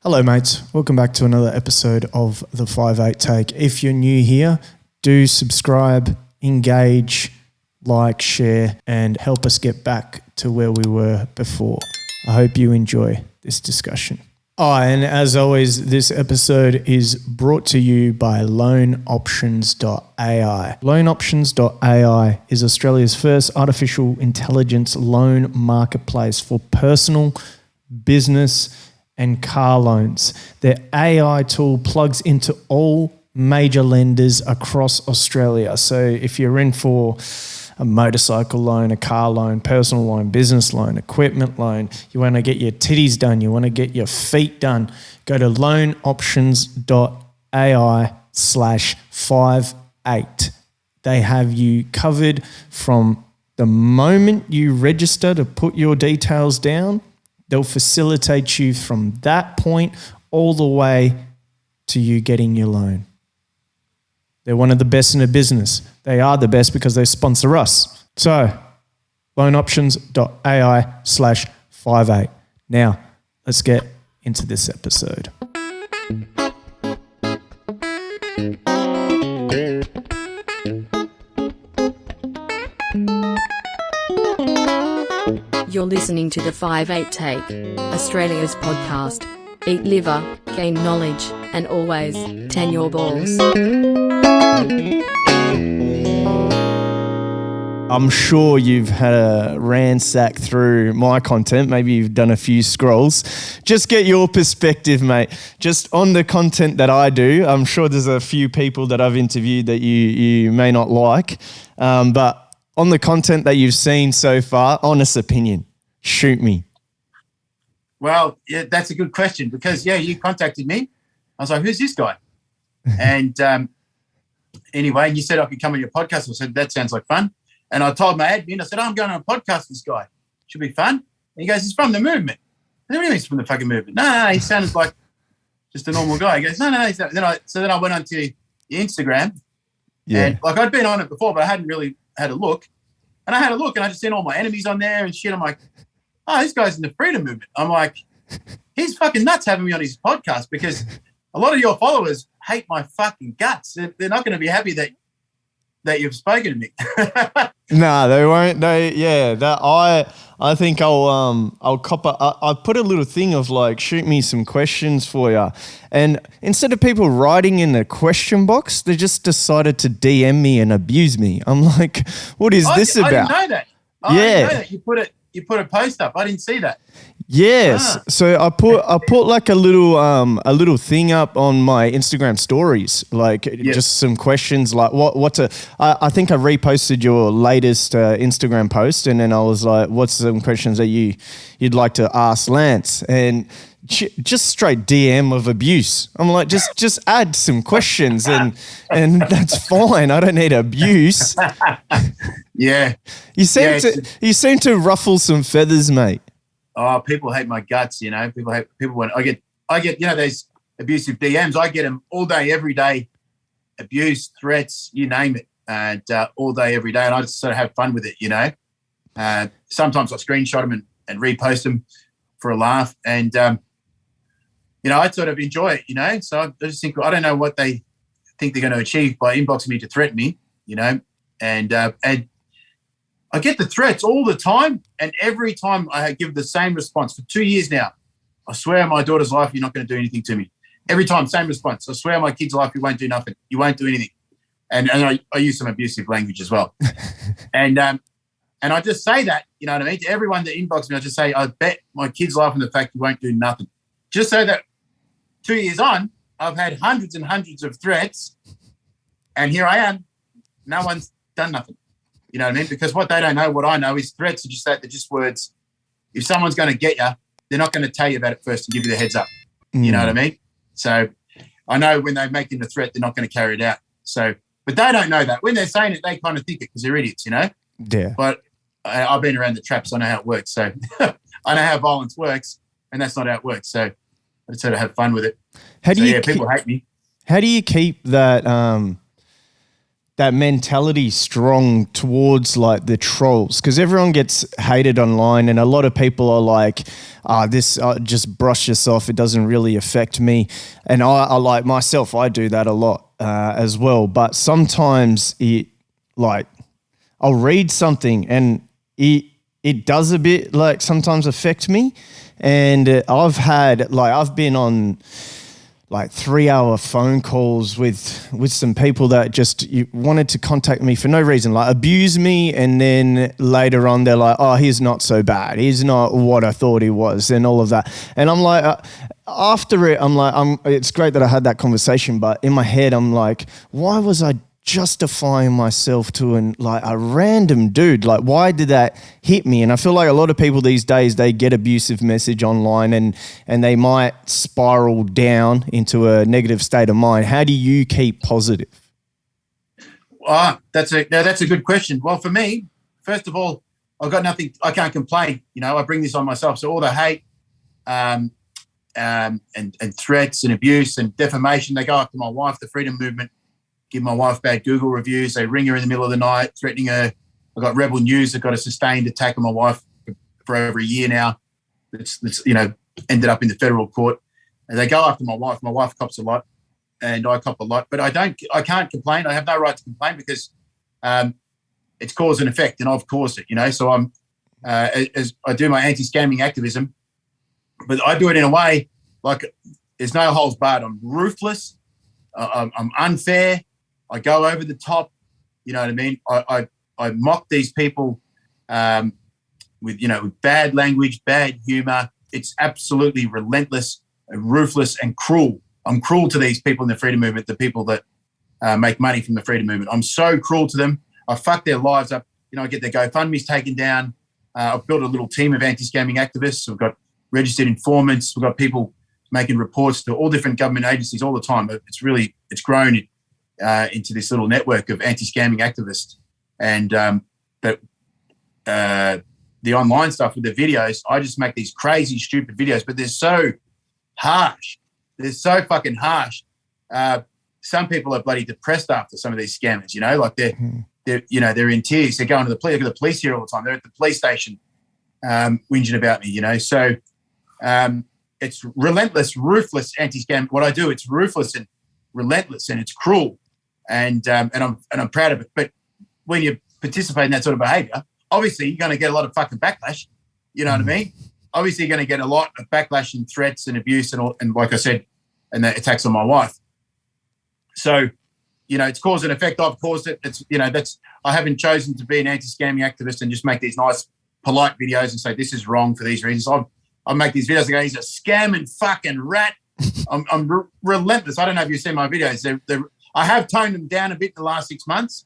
Hello mates, welcome back to another episode of the FIVE8 Take. If you're new here, do subscribe, engage, like, share, and help us get back to where we were before. I hope you enjoy this discussion. And as always, this episode is brought to you by loanoptions.ai. Loanoptions.ai is Australia's first artificial intelligence loan marketplace for personal, business, and car loans. Their AI tool plugs into all major lenders across Australia. So if you're in for a motorcycle loan, a car loan, personal loan, business loan, equipment loan, you want to get your titties done, you want to get your feet done, go to loanoptions.ai/58. They have you covered from the moment you register to put your details down. They'll facilitate you from that point all the way to you getting your loan. They're one of the best in the business. They are the best because they sponsor us. So, loanoptions.ai/58. Now, let's get into this episode. You're listening to the FIVE8 Take, Australia's podcast. Eat liver, gain knowledge, and always tan your balls. I'm sure you've had a ransack through my content. Maybe you've done a few scrolls. Just get your perspective, mate. Just on the content that I do, I'm sure there's a few people that I've interviewed that you may not like, but on the content that you've seen so far, honest opinion, shoot me. Well, yeah, that's a good question because, you contacted me. I was like, who's this guy? And anyway, you said I could come on your podcast. I said, that sounds like fun. And I told my admin, I said, I'm going on a podcast with this guy. Should be fun. And he goes, he's from the movement. I said, what do you mean he's from the fucking movement? No, he sounds like just a normal guy. He goes, no. So then I went on to your Instagram. Yeah. And like I'd been on it before, but I hadn't really had a look. And I had a look and I just seen all my enemies on there and shit. I'm like, oh, this guy's in the freedom movement. I'm like, he's fucking nuts having me on his podcast because a lot of your followers hate my fucking guts. They're not going to be happy that you've spoken to me. No, they won't. I think I'll copper. I put a little thing of like, shoot me some questions for you. And instead of people writing in the question box, they just decided to DM me and abuse me. I'm like, what is this about? I didn't know that. I didn't know that. You put a post up. I didn't see that. Yes. So I put like a little thing up on my Instagram stories, like just some questions like I think I reposted your latest Instagram post and then I was like, what's some questions that you'd like to ask Lance? And just straight DM of abuse. I'm like, just add some questions and that's fine. I don't need abuse. Yeah. You seem to ruffle some feathers, mate. Oh, people hate my guts, People when I get, those abusive DMs. I get them all day, every day. Abuse, threats, you name it, and all day, every day. And I just sort of have fun with it, Sometimes I screenshot them and repost them for a laugh, and I sort of enjoy it, So I just think I don't know what they think they're going to achieve by inboxing me to threaten me, and I get the threats all the time, and every time I give the same response for 2 years now. I swear on my daughter's life, you're not going to do anything to me. Every time, same response. I swear on my kid's life, you won't do nothing. You won't do anything. And I use some abusive language as well. And I just say that, you know what I mean? To everyone that inboxes me, I just say, I bet my kid's life on the fact you won't do nothing. Just so that 2 years on, I've had hundreds and hundreds of threats, and here I am. No one's done nothing. You know what I mean? Because what they don't know, what I know, is threats are just that. They're just words. If someone's going to get you, they're not going to tell you about it first and give you the heads up. You know what I mean? So I know when they're making the threat, they're not going to carry it out. So, but they don't know that. When they're saying it, they kind of think it because they're idiots, Yeah. But I've been around the traps. I know how it works. So I know how violence works, and that's not how it works. So I just sort of have fun with it. People hate me. How do you keep that that mentality strong towards like the trolls, because everyone gets hated online and a lot of people are like, just brush this off, it doesn't really affect me. And I like myself, I do that a lot as well. But sometimes I'll read something and it does a bit like sometimes affect me. And I've been on like 3-hour phone calls with some people that just wanted to contact me for no reason, like abuse me. And then later on, they're like, oh, he's not so bad. He's not what I thought he was and all of that. And I'm like, after it, I'm like, it's great that I had that conversation. But in my head, I'm like, why was I justifying myself to a random dude? Like, why did that hit me? And I feel like a lot of people these days, they get abusive message online and they might spiral down into a negative state of mind. How do you keep positive? That's a good question. Well, for me, first of all, I've got nothing, I can't complain. I bring this on myself. So all the hate and threats and abuse and defamation, they go after my wife, the freedom movement, give my wife bad Google reviews. They ring her in the middle of the night, threatening her. I got Rebel News that got a sustained attack on my wife for over a year now. It's ended up in the federal court. And they go after my wife. My wife cops a lot, and I cop a lot. But I can't complain. I have no right to complain because it's cause and effect, and I've caused it. So I'm as I do my anti-scamming activism, but I do it in a way like there's no holds barred. I'm ruthless. I'm unfair. I go over the top, you know what I mean? I mock these people with bad language, bad humor. It's absolutely relentless, ruthless, and cruel. I'm cruel to these people in the freedom movement, the people that make money from the freedom movement. I'm so cruel to them. I fuck their lives up. I get their GoFundMes taken down. I've built a little team of anti-scamming activists. We've got registered informants. We've got people making reports to all different government agencies all the time. It's grown into this little network of anti-scamming activists. And but the online stuff with the videos, I just make these crazy, stupid videos, but they're so harsh. They're so fucking harsh. Some people are bloody depressed after some of these scammers, like they're in tears. They're going to the police. They've got the police here all the time. They're at the police station whinging about me, So it's relentless, ruthless anti-scam. What I do, it's ruthless and relentless, and it's cruel, and I'm proud of it. But when you participate in that sort of behaviour, obviously you're going to get a lot of fucking backlash. You know what I mean? Obviously, you're going to get a lot of backlash and threats and abuse and like I said, and the attacks on my wife. So, it's cause and effect. I've caused it. It's I haven't chosen to be an anti-scamming activist and just make these nice, polite videos and say this is wrong for these reasons. I make these videos and go, he's a scamming fucking rat. I'm relentless. I don't know if you've seen my videos. I have toned them down a bit in the last 6 months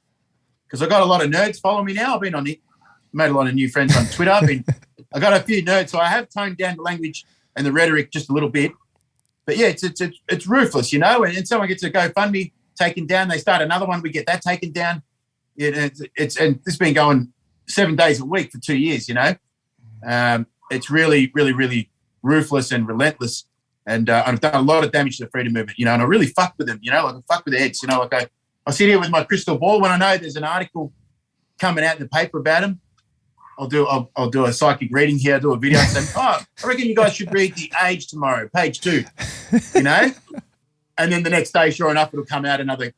because I've got a lot of nerds following me now. I've been made a lot of new friends on Twitter. I got a few nerds, so I have toned down the language and the rhetoric just a little bit. But yeah, it's ruthless, and someone gets a GoFundMe taken down, they start another one, we get that taken down. And this has been going 7 days a week for 2 years, It's really, really, really ruthless and relentless. And I've done a lot of damage to the freedom movement, and I really fuck with them, like I fuck with their heads, I sit here with my crystal ball when I know there's an article coming out in the paper about them. I'll do a psychic reading here, I'll do a video and say, I reckon you guys should read The Age tomorrow, page 2, And then the next day, sure enough, it'll come out another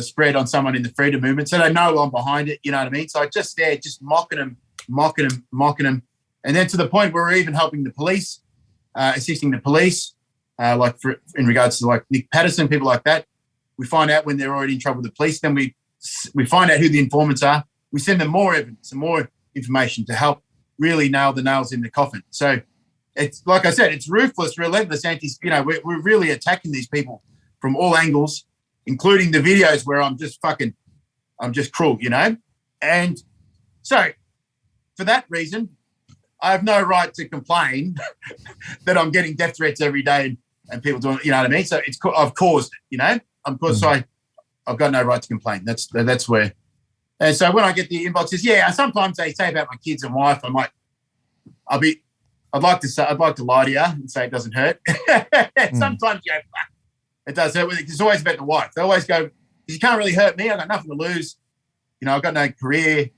spread on someone in the freedom movement. So they know I'm behind it, you know what I mean? So I just mocking them. And then to the point where we're even helping the police, assisting the police, in regards to like Nick Patterson, people like that. We find out when they're already in trouble with the police. Then we find out who the informants are. We send them more evidence and more information to help really nail the nails in the coffin. So it's like I said, it's ruthless, relentless we're really attacking these people from all angles, including the videos where I'm just cruel, And so for that reason, I have no right to complain that I'm getting death threats every day and people doing, you know what I mean? So I've caused it, So I've got no right to complain. That's where. And so when I get the inboxes, sometimes they say about my kids and wife, I'd like to lie to you and say it doesn't hurt. Sometimes, It does. It's always about the wife. They always go, you can't really hurt me. I've got nothing to lose. You know, I've got no career.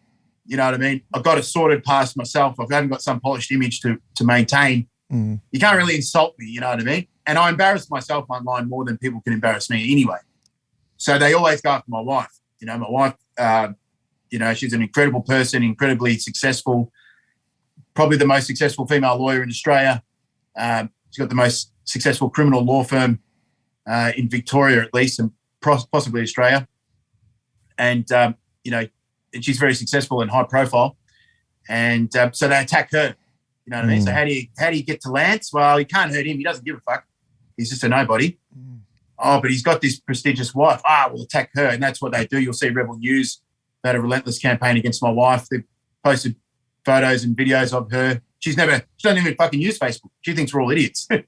You know what I mean? I've got a sorted past myself. I haven't got some polished image to maintain. Mm. You can't really insult me. You know what I mean? And I embarrass myself online more than people can embarrass me anyway. So they always go after my wife. You know, my wife, you know, she's an incredible person, incredibly successful, probably the most successful female lawyer in Australia. She's got the most successful criminal law firm in Victoria, at least, and possibly Australia. And, you know, and she's very successful and high profile. And so they attack her. You know what I mean? So how do you get to Lance? Well, you can't hurt him. He doesn't give a fuck. He's just a nobody. Oh, but he's got this prestigious wife. We'll attack her. And that's what they do. You'll see Rebel News. They had a relentless campaign against my wife. They posted photos and videos of her. She doesn't even fucking use Facebook. She thinks we're all idiots on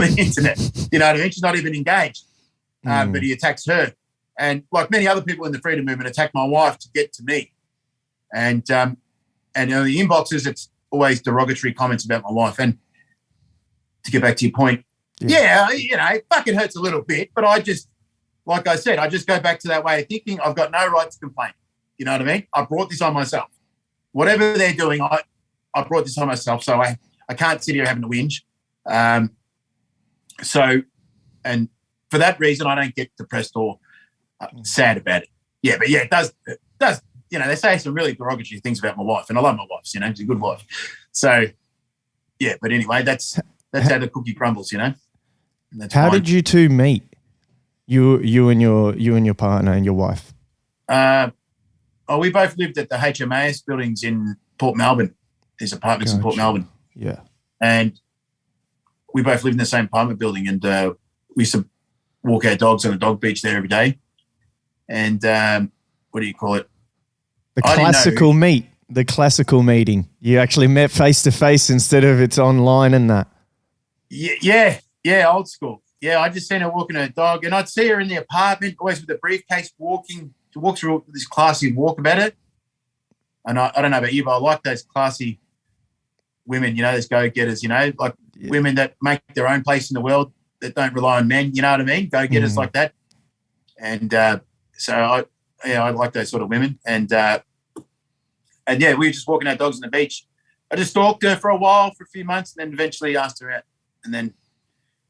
the internet. You know what I mean? She's not even engaged. But he attacks her. And like many other people in the freedom movement, attack my wife to get to me. And in the inboxes, it's always derogatory comments about my wife. And to get back to your point, yeah, you know, it fucking hurts a little bit, but I just, like I said, I just go back to that way of thinking. I've got no right to complain. You know what I mean? I brought this on myself. Whatever they're doing, I brought this on myself, so I can't sit here having to whinge. And for that reason, I don't get depressed or sad about it. Yeah, but yeah, it does, you know, they say some really derogatory things about my wife, and I love my wife, you know, she's a good wife. So, yeah, but anyway, that's how the cookie crumbles, you know. How did you two meet? You and your partner and your wife? We both lived at the HMAS buildings in Port Melbourne. There's apartments in Port Melbourne. Yeah. And we both lived in the same apartment building, and we used to walk our dogs on the dog beach there every day. And what do you call it? The classical meeting. You actually met face to face instead of it's online and that. Yeah, old school. Yeah, I just seen her walking her dog, and I'd see her in the apartment, always with a briefcase, walking. She walks through this classy walk about it. And I don't know about you, but I like those classy women, you know, those go-getters, you know, like women that make their own place in the world, that don't rely on men, you know what I mean? Go-getters like that. And so I like those sort of women. And yeah, we were just walking our dogs on the beach. I just stalked her for a while, for a few months, and then eventually asked her out. And then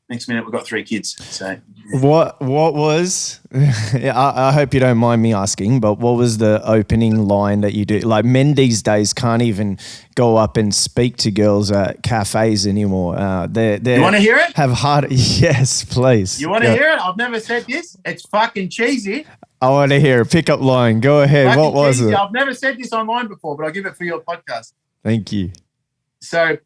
next minute, we've got 3 kids. So what was? I hope you don't mind me asking, but what was the opening line that you do? Like, men these days can't even go up and speak to girls at cafes anymore. You want to hear it? Have hard. Yes, please. You want to hear it? I've never said this. It's fucking cheesy. I want to hear it. Pickup line. Go ahead. Fucking what was cheesy. it? I've never said this online before, but I'll give it for your podcast. Thank you. So,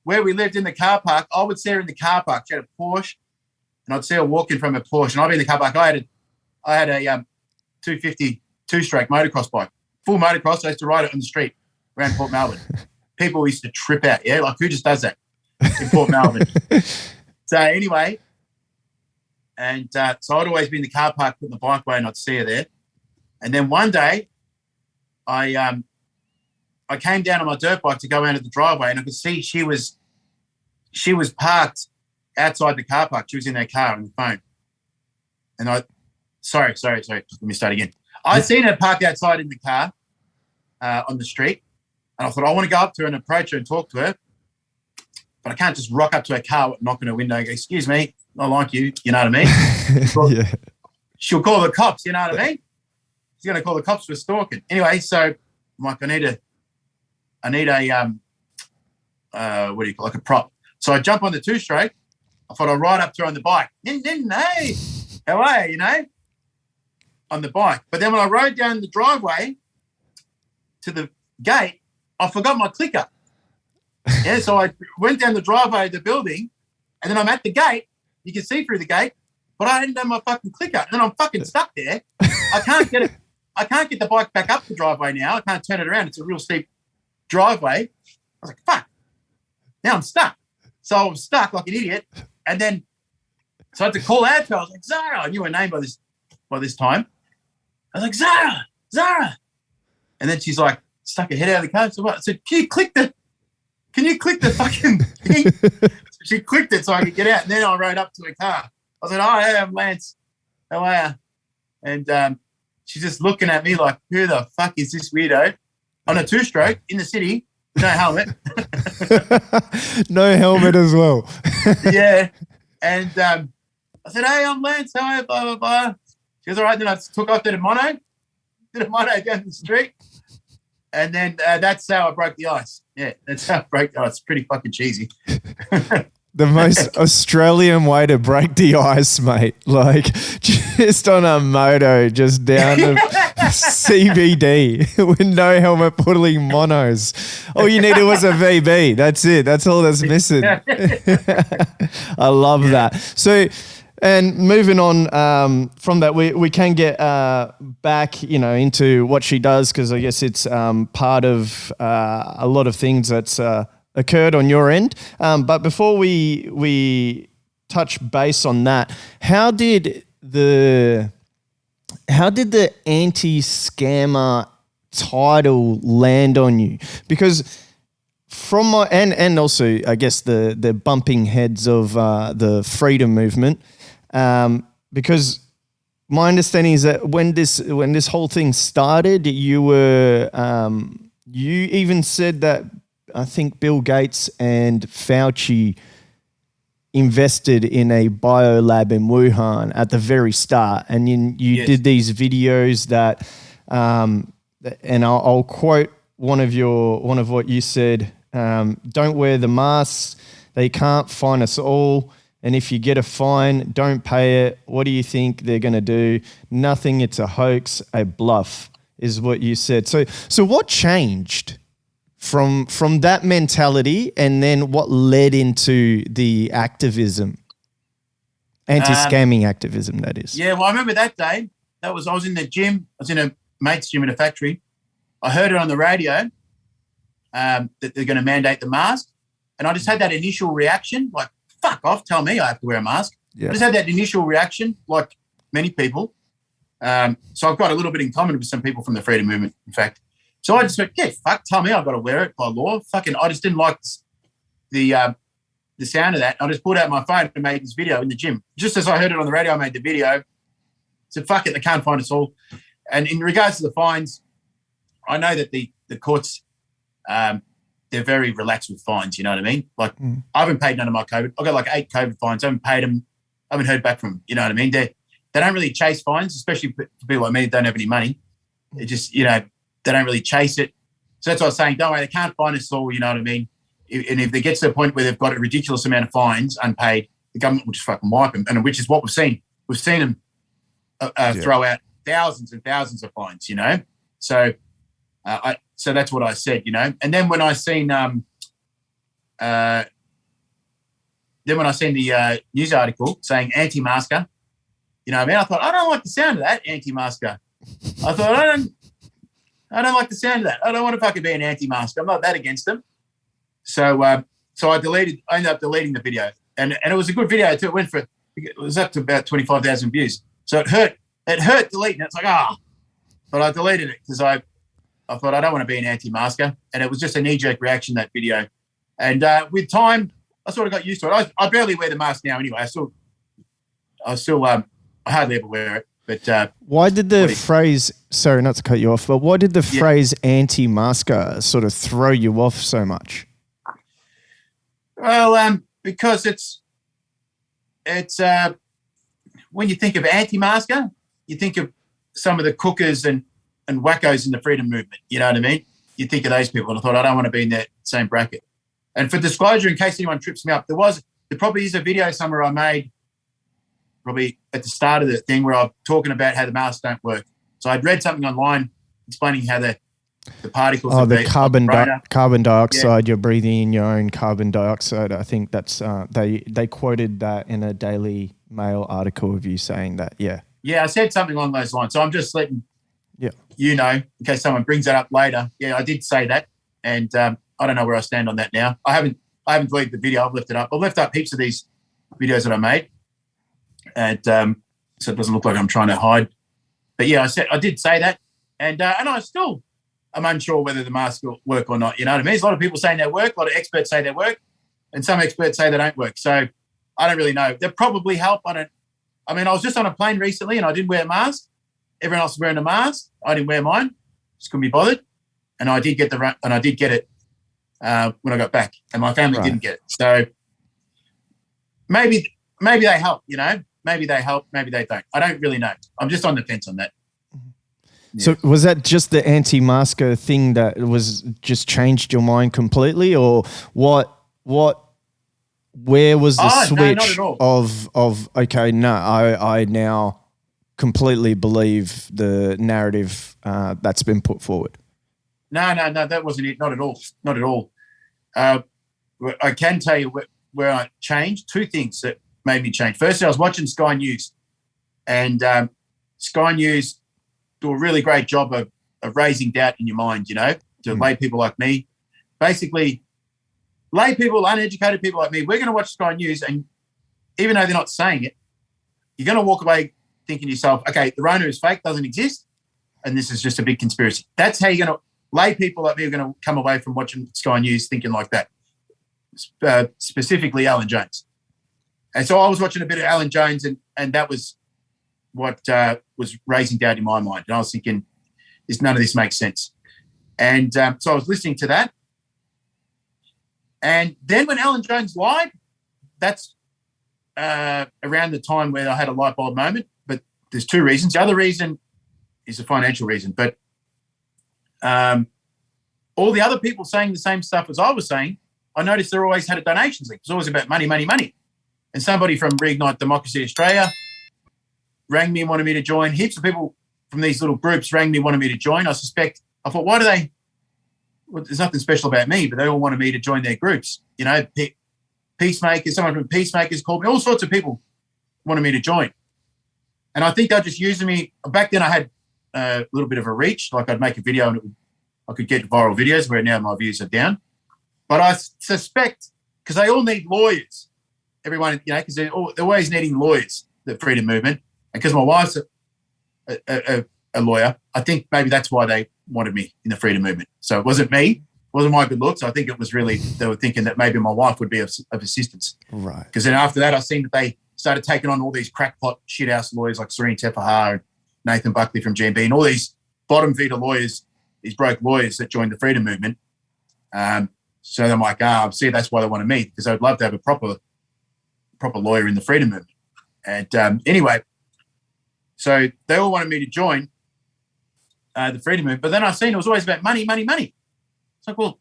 where we lived in the car park, I would see her in the car park. She had a Porsche, and I'd see her walking from a Porsche, and I'd be in the car park. I had a 250 two-stroke motocross bike, full motocross. I used to ride it on the street around Port Melbourne. People used to trip out. Yeah, like, who just does that in Port Melbourne? So anyway, and so I'd always be in the car park putting the bike away, and I'd see her there. And then one day, I came down on my dirt bike to go out of the driveway, and I could see she was parked outside the car park. She was in her car on the phone. And sorry. Let me start again. I'd seen her parked outside in the car on the street, and I thought, I want to go up to her and approach her and talk to her, but I can't just rock up to her car, knock on her window and go, "Excuse me, I like you." You know what I mean? Well, yeah. She'll call the cops. You know what I mean? She's going to call the cops for stalking. Anyway, so I'm like, I need a what do you call it, like a prop. So I jump on the two-stroke. I thought I'd ride up to her on the bike. Hey, how are you, you know, on the bike. But then when I rode down the driveway to the gate, I forgot my clicker. Yeah, so I went down the driveway of the building, and then I'm at the gate. You can see through the gate, but I didn't have my fucking clicker. And then I'm fucking stuck there. I can't get it. I can't get the bike back up the driveway now. I can't turn it around. It's a real steep driveway. I was like, fuck. Now I'm stuck. So I was stuck like an idiot. And then, so I had to call out to her. I was like, Zahra. I knew her name by this time. I was like, Zahra. And then she's like, stuck her head out of the car. So I said, can you click the fucking thing? So she clicked it so I could get out. And then I rode up to her car. I said, "Hi, I'm Lance. How are you?" And she's just looking at me like, "Who the fuck is this weirdo on a two-stroke in the city with no helmet?" No helmet as well. Yeah. And I said, "Hey, I'm Lance. How are you?" Blah, blah, blah. She goes, "All right." Then I took off to the mono down the street. And then that's how I broke the ice. Yeah, that's how I broke the ice. It's pretty fucking cheesy. The most Australian way to break the ice, mate. Like just on a moto, just down to CBD with no helmet, pulling monos. All you needed was a VB. That's it. That's all that's missing. I love that. So, and moving on from that, we can get back, into what she does, because I guess it's part of a lot of things that's occurred on your end. But before we touch base on that, how did the anti-scammer title land on you? Because from my and also I guess the bumping heads of the freedom movement. Because my understanding is that when this whole thing started, you were you even said that I think Bill Gates and Fauci invested in a biolab in Wuhan at the very start, and you Yes. did these videos that, and I'll quote one of what you said. Don't wear the masks. They can't fine us all. And if you get a fine, don't pay it. What do you think they're going to do? Nothing. It's a hoax, a bluff, is what you said. So what changed from that mentality, and then what led into the activism, anti-scamming activism, that is? Yeah, well, I remember that day. I was in the gym. I was in a mate's gym in a factory. I heard it on the radio that they're going to mandate the mask. And I just had that initial reaction, like, fuck off, tell me I have to wear a mask. Yeah. I just had that initial reaction, like many people. So I've got a little bit in common with some people from the freedom movement, in fact. So I just went, yeah, fuck, tell me I've got to wear it by law. Fucking, I just didn't like the sound of that. I just pulled out my phone and made this video in the gym. Just as I heard it on the radio, I made the video. Said, fuck it, they can't find us all. And in regards to the fines, I know that the courts, they're very relaxed with fines, you know what I mean? Like, I haven't paid none of my COVID. I've got like 8 COVID fines. I haven't paid them. I haven't heard back from them, you know what I mean? They don't really chase fines, especially for people like me that don't have any money. They just, they don't really chase it. So that's what I was saying. Don't worry, they can't fine us all, you know what I mean? And if they get to the point where they've got a ridiculous amount of fines unpaid, the government will just fucking wipe them, and which is what we've seen. We've seen them throw out thousands and thousands of fines, So so that's what I said, And then when I seen the news article saying anti-masker, I thought, I don't like the sound of that, anti-masker. I thought, I don't like the sound of that. I don't want to fucking be an anti-masker. I'm not that against them. So I ended up deleting the video. And it was a good video too. It was up to about 25,000 views. So it hurt deleting it. It's like, but I deleted it because I thought I don't want to be an anti-masker. And it was just a knee-jerk reaction, that video. And with time, I sort of got used to it. I barely wear the mask now anyway. I hardly ever wear it. But why did the phrase, sorry not to cut you off, but why did the phrase anti-masker sort of throw you off so much? Well, because it's when you think of anti-masker, you think of some of the cookers and wackos in the freedom movement. You know what I mean? You think of those people, and I thought I don't want to be in that same bracket. And for disclosure, in case anyone trips me up, there probably is a video somewhere I made, probably at the start of the thing, where I'm talking about how the masks don't work. So I'd read something online explaining how the particles. Oh, the carbon dioxide. Yeah. You're breathing in your own carbon dioxide. I think that's they quoted that in a Daily Mail article of you saying that. Yeah. Yeah, I said something along those lines. So I'm just letting in case someone brings that up later. Yeah, I did say that, and I don't know where I stand on that now. I haven't deleted the video. I've left it up. I've left up heaps of these videos that I made, and so it doesn't look like I'm trying to hide. But yeah, I did say that, and I'm unsure whether the masks will work or not. You know what I mean? There's a lot of people saying they work. A lot of experts say they work, and some experts say they don't work. So I don't really know. They'll probably help. I I mean, I was just on a plane recently and I didn't wear a mask. Everyone else was wearing a mask. I didn't wear mine. Just couldn't be bothered. And I did get it when I got back, and my family didn't get it. So maybe they help, you know. Maybe they help, maybe they don't. I don't really know. I'm just on the fence on that. Yeah. So was that just the anti-masker thing that was just changed your mind completely, or what? Where was the switch of okay, no, I now completely believe the narrative that's been put forward? No, that wasn't it. Not at all. I can tell you where I changed. Two things that made me change. Firstly, I was watching Sky News, and Sky News do a really great job of raising doubt in your mind, you know, to lay people like me. Basically, lay people, uneducated people like me, we're going to watch Sky News, and even though they're not saying it, you're going to walk away thinking to yourself, okay, the Rona is fake, doesn't exist, and this is just a big conspiracy. That's how you're going to lay people like me are going to come away from watching Sky News thinking like that, specifically Alan Jones. And so I was watching a bit of Alan Jones, and that was what was raising doubt in my mind. And I was thinking, none of this makes sense. And so I was listening to that. And then when Alan Jones lied, that's around the time where I had a light bulb moment. But there's two reasons. The other reason is a financial reason. But all the other people saying the same stuff as I was saying, I noticed they always had a donations link. It was always about money, money, money. And somebody from Reignite Democracy Australia rang me and wanted me to join. Heaps of people from these little groups rang me, wanted me to join. I thought, why do they? Well, there's nothing special about me, but they all wanted me to join their groups. You know, Peacemakers, someone from Peacemakers called me. All sorts of people wanted me to join. And I think they're just using me. Back then I had a little bit of a reach. Like I'd make a video and I could get viral videos, where now my views are down. But I suspect, because they all need lawyers, everyone, you know, because they're always needing lawyers, the freedom movement. And because my wife's a lawyer, I think maybe that's why they wanted me in the freedom movement. So it wasn't me, it wasn't my good looks. I think it was really, they were thinking that maybe my wife would be of assistance. Right. Because then after that, I seen that they started taking on all these crackpot shithouse lawyers like Serene Teffaha and Nathan Buckley from GMB and all these bottom feeder lawyers, these broke lawyers that joined the freedom movement. So I'm like, see, that's why they wanted me, because I'd love to have a proper lawyer in the freedom movement. And anyway, so they all wanted me to join the freedom movement. But then I seen it was always about money, money, money. It's like, well,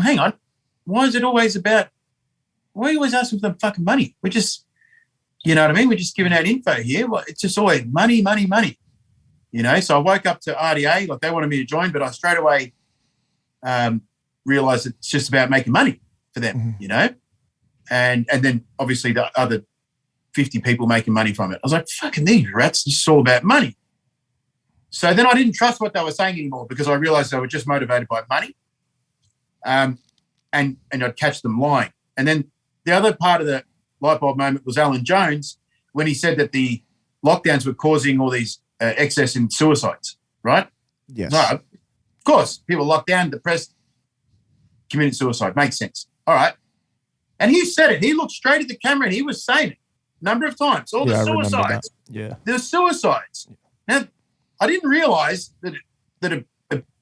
hang on. Why is it always about, why are you always asking for the fucking money? We're just, you know what I mean? We're just giving out info here. Well, it's just always money, money, money. You know, so I woke up to RDA, like they wanted me to join, but I straight away realised it's just about making money for them, you know? And then obviously the other 50 people making money from it. I was like, fucking these rats, this is all about money. So then I didn't trust what they were saying anymore, because I realised they were just motivated by money, and I'd catch them lying. And then the other part of the light bulb moment was Alan Jones, when he said that the lockdowns were causing all these excess in suicides, right? Yes. No, of course, people locked down, depressed, committed suicide. Makes sense. All right. And he said it. He looked straight at the camera and he was saying it a number of times. All the suicides. Yeah. The suicides. Now, I didn't realise that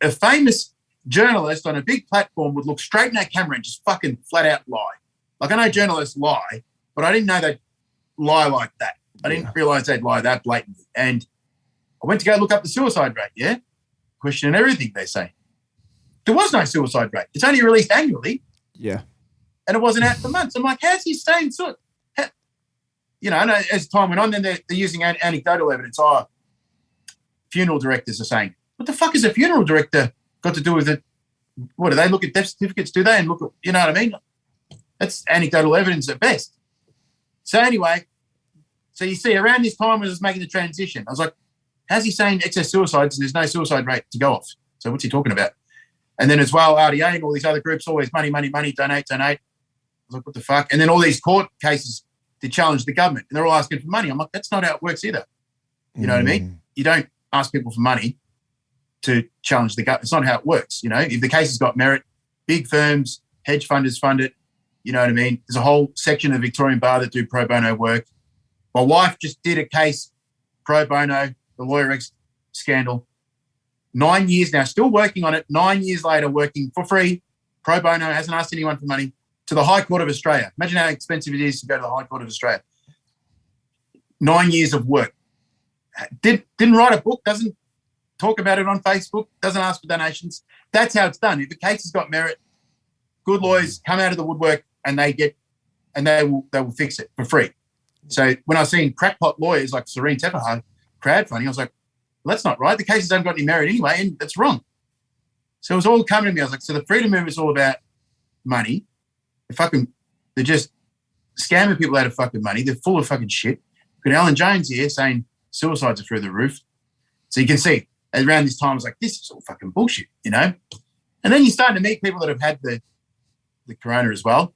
a famous journalist on a big platform would look straight in that camera and just fucking flat out lie. Like, I know journalists lie, but I didn't know they'd lie like that. I didn't realise they'd lie that blatantly. And I went to go look up the suicide rate, yeah? Questioning everything they say. There was no suicide rate. It's only released annually. Yeah. And it wasn't out for months. I'm like, how's he staying suicide? You know, and as time went on, then they're using anecdotal evidence. Oh, funeral directors are saying, what the fuck is a funeral director got to do with it? What, do they look at death certificates, do they? And look at, you know what I mean? That's anecdotal evidence at best. So anyway, so you see, around this time when I was making the transition, I was like, how's he saying excess suicides and there's no suicide rate to go off? So what's he talking about? And then as well, RDA and all these other groups, always money, money, money, donate, donate. I was like, what the fuck? And then all these court cases to challenge the government, and they're all asking for money. I'm like, that's not how it works either. You know what I mean? You don't ask people for money to challenge the government. It's not how it works. You know, if the case has got merit, big firms, hedge funders fund it. You know what I mean? There's a whole section of the Victorian Bar that do pro bono work. My wife just did a case pro bono, the Lawyer X scandal. 9 years now, still working on it. 9 years later, working for free, pro bono, hasn't asked anyone for money, to the High Court of Australia. Imagine how expensive it is to go to the High Court of Australia. 9 years of work. Didn't write a book, doesn't talk about it on Facebook, doesn't ask for donations. That's how it's done. If the case has got merit, good lawyers come out of the woodwork and they will fix it for free. So when I was seeing crackpot lawyers like Serene Teffaha crowdfunding, I was like, well, that's not right. The cases haven't got any merit anyway, and that's wrong. So it was all coming to me. I was like, so the freedom movement is all about money. They're just scamming people out of fucking money. They're full of fucking shit. Got Alan Jones here saying suicides are through the roof. So you can see around this time, I was like, this is all fucking bullshit, you know? And then you start to meet people that have had the corona as well.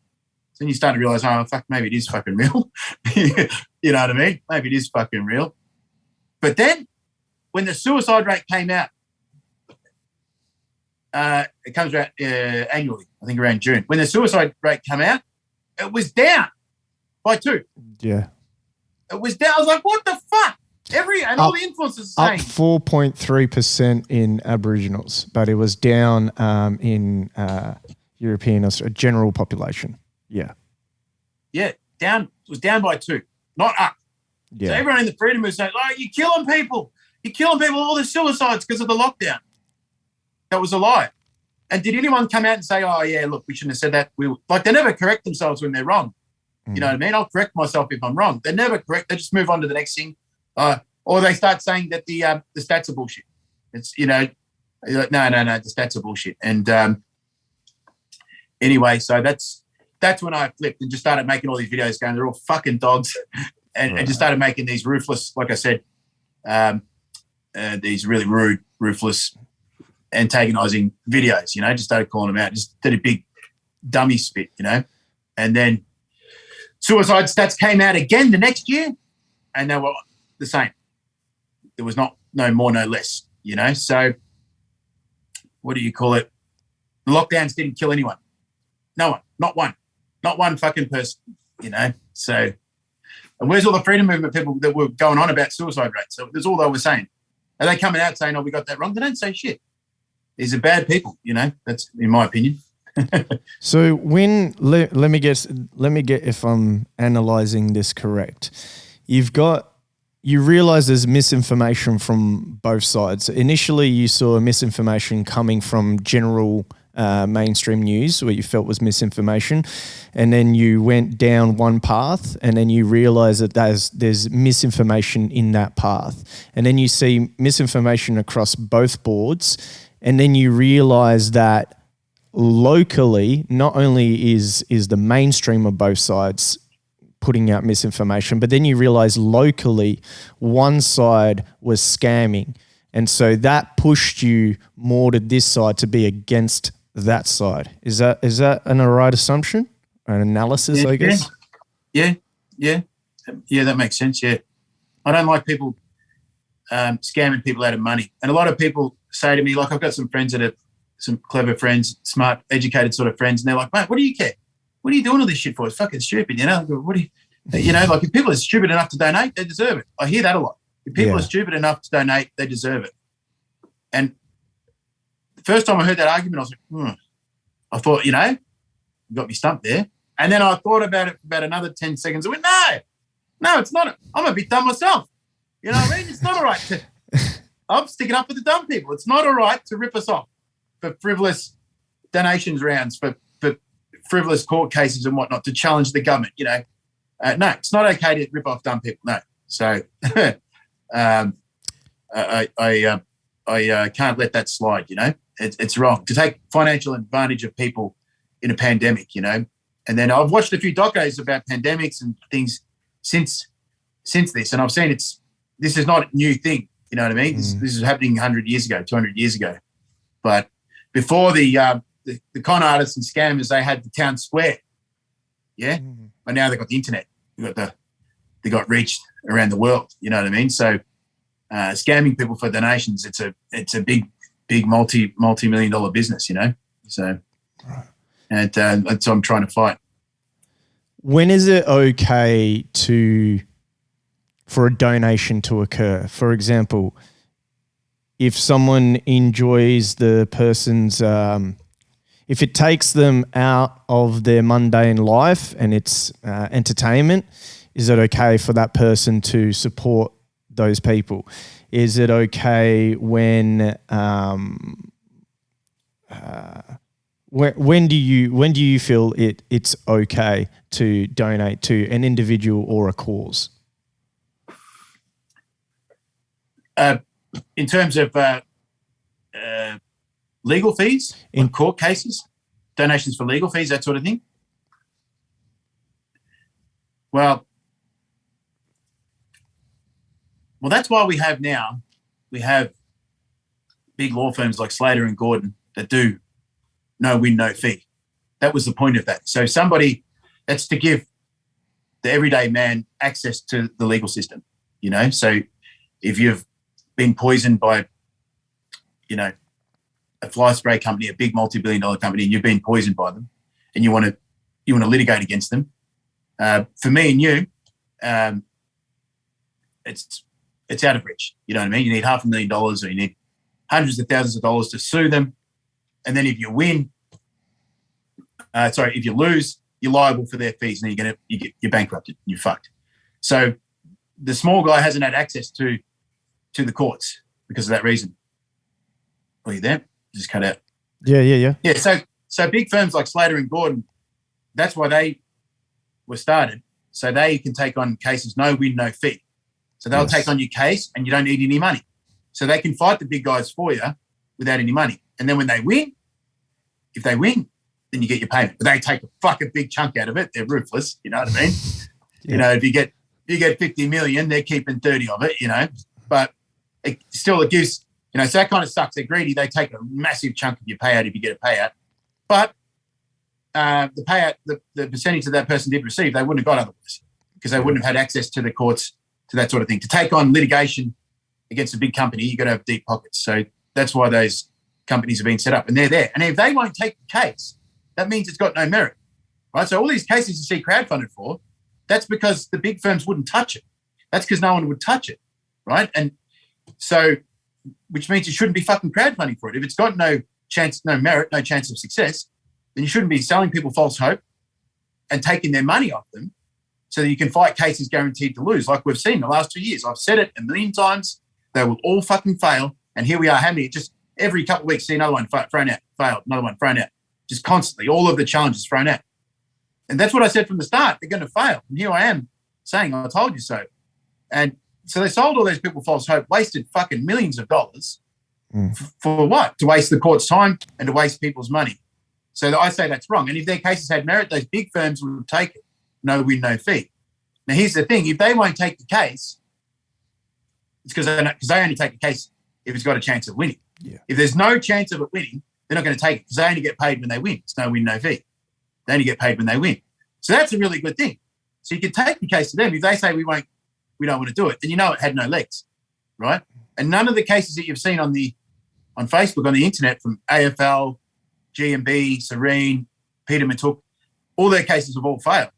Then you start to realise, oh, fuck, maybe it is fucking real. You know what I mean? Maybe it is fucking real. But then when the suicide rate came out, it comes out annually, I think around June. When the suicide rate came out, it was down by 2. Yeah. It was down. I was like, what the fuck? All the influencers are saying. Up 4.3% in Aboriginals, but it was down in European general population. Yeah. Yeah, down. It was down by 2, not up. Yeah. So everyone in the freedom was saying, oh, you're killing people. You're killing people, all the suicides because of the lockdown. That was a lie. And did anyone come out and say, oh, yeah, look, we shouldn't have said that? They never correct themselves when they're wrong. You know what I mean? I'll correct myself if I'm wrong. They never correct. They just move on to the next thing. Or they start saying that the stats are bullshit. It's, you know, no, the stats are bullshit. And anyway, so that's when I flipped and just started making all these videos going, they're all fucking dogs, and just started making these ruthless, like I said, these really rude, ruthless, antagonizing videos, you know, just started calling them out, just did a big dummy spit, you know. And then suicide stats came out again the next year and they were the same. There was no more, no less, you know. So what do you call it? The lockdowns didn't kill anyone. No one, not one fucking person, you know. So, and where's all the freedom movement people that were going on about suicide rates? So that's all they were saying. Are they coming out saying, oh, we got that wrong? They don't say shit. These are bad people, you know. That's in my opinion. So when let me get if I'm analyzing this correct. You realize there's misinformation from both sides. Initially, you saw misinformation coming from general mainstream news, what you felt was misinformation, and then you went down one path, and then you realize that there's misinformation in that path, and then you see misinformation across both boards, and then you realize that locally, not only is the mainstream of both sides putting out misinformation, but then you realize locally one side was scamming. And so that pushed you more to this side to be against that side. Is that a right assumption? An analysis, I guess? Yeah, that makes sense, yeah. I don't like people scamming people out of money. And a lot of people say to me, like I've got some friends that are some clever friends, smart, educated sort of friends, and they're like, mate, what do you care? What are you doing all this shit for? It's fucking stupid, you know? What do you know, like if people are stupid enough to donate, they deserve it. I hear that a lot. If people are stupid enough to donate, they deserve it. And the first time I heard that argument, I was like, I thought, you know, you got me stumped there. And then I thought about it for about another 10 seconds. I went, no, it's not. I'm a bit dumb myself. You know what I mean? It's not all right to, I'm sticking up for the dumb people. It's not all right to rip us off for frivolous donations rounds, for frivolous court cases and whatnot, to challenge the government, you know. No, it's not okay to rip off dumb people. No. So I can't let that slide, you know. It's wrong to take financial advantage of people in a pandemic, you know. And then I've watched a few docos about pandemics and things since this, and I've seen this is not a new thing, you know what I mean? This is happening 100 years ago, 200 years ago. But before the con artists and scammers, they had the town square, yeah. But now they've got the internet. They got reach around the world. You know what I mean? So scamming people for donations, it's a big multi-million-dollar business. You know. So and that's what I'm trying to fight. When is it okay to for a donation to occur. For example, if someone enjoys the person's, if it takes them out of their mundane life and it's entertainment, is it okay for that person to support those people? Is it okay when do you feel it's okay to donate to an individual or a cause? In terms of legal fees in court cases, donations for legal fees, that sort of thing. Well, that's why we have big law firms like Slater and Gordon that do no win, no fee. That was the point of that. So that's to give the everyday man access to the legal system, you know. So if you've been poisoned by, you know, a fly spray company, a big multi-billion-dollar company, and you've been poisoned by them, and you want to litigate against them, for me and you, it's out of reach. You know what I mean? You need $500,000 or you need hundreds of thousands of dollars to sue them, and then if you lose, you're liable for their fees, and you're bankrupted. You're fucked. So the small guy hasn't had access to the courts because of that reason. Are you there? Just cut out. Yeah. Yeah. So big firms like Slater and Gordon, that's why they were started, so they can take on cases no win, no fee. So they'll take on your case, and you don't need any money. So they can fight the big guys for you without any money. And then when they win, if they win, then you get your payment. But they take a fucking big chunk out of it. They're ruthless. You know what I mean? You know, if you get 50 million, they're keeping 30 of it. You know, but it gives. You know, so that kind of sucks. They're greedy. They take a massive chunk of your payout if you get a payout. But the payout, the percentage that that person did receive, they wouldn't have got otherwise, because they wouldn't have had access to the courts, to that sort of thing. To take on litigation against a big company, you've got to have deep pockets. So that's why those companies have been set up, and they're there. And if they won't take the case, that means it's got no merit, right? So all these cases you see crowdfunded for, that's because the big firms wouldn't touch it. That's because no one would touch it, right? And so, which means you shouldn't be fucking crowdfunding for it. If it's got no chance, no merit, no chance of success, then you shouldn't be selling people false hope and taking their money off them so that you can fight cases guaranteed to lose, like we've seen the last 2 years. I've said it a million times. They will all fucking fail. And here we are having it just every couple of weeks, see another one thrown out, failed, another one thrown out, just constantly, all of the challenges thrown out. And that's what I said from the start. They're going to fail. And here I am saying, I told you so. And so they sold all those people false hope, wasted fucking millions of dollars for what? To waste the court's time and to waste people's money. So I say that's wrong. And if their cases had merit, those big firms would take it. No win, no fee. Now, here's the thing. If they won't take the case, it's because they only take the case if it's got a chance of winning. Yeah. If there's no chance of it winning, they're not going to take it because they only get paid when they win. It's no win, no fee. They only get paid when they win. So that's a really good thing. So you can take the case to them. If they say we don't want to do it, then you know it had no legs, right? And none of the cases that you've seen on Facebook, on the internet, from AFL, GMB, Serene, Peter Matuk, all their cases have all failed.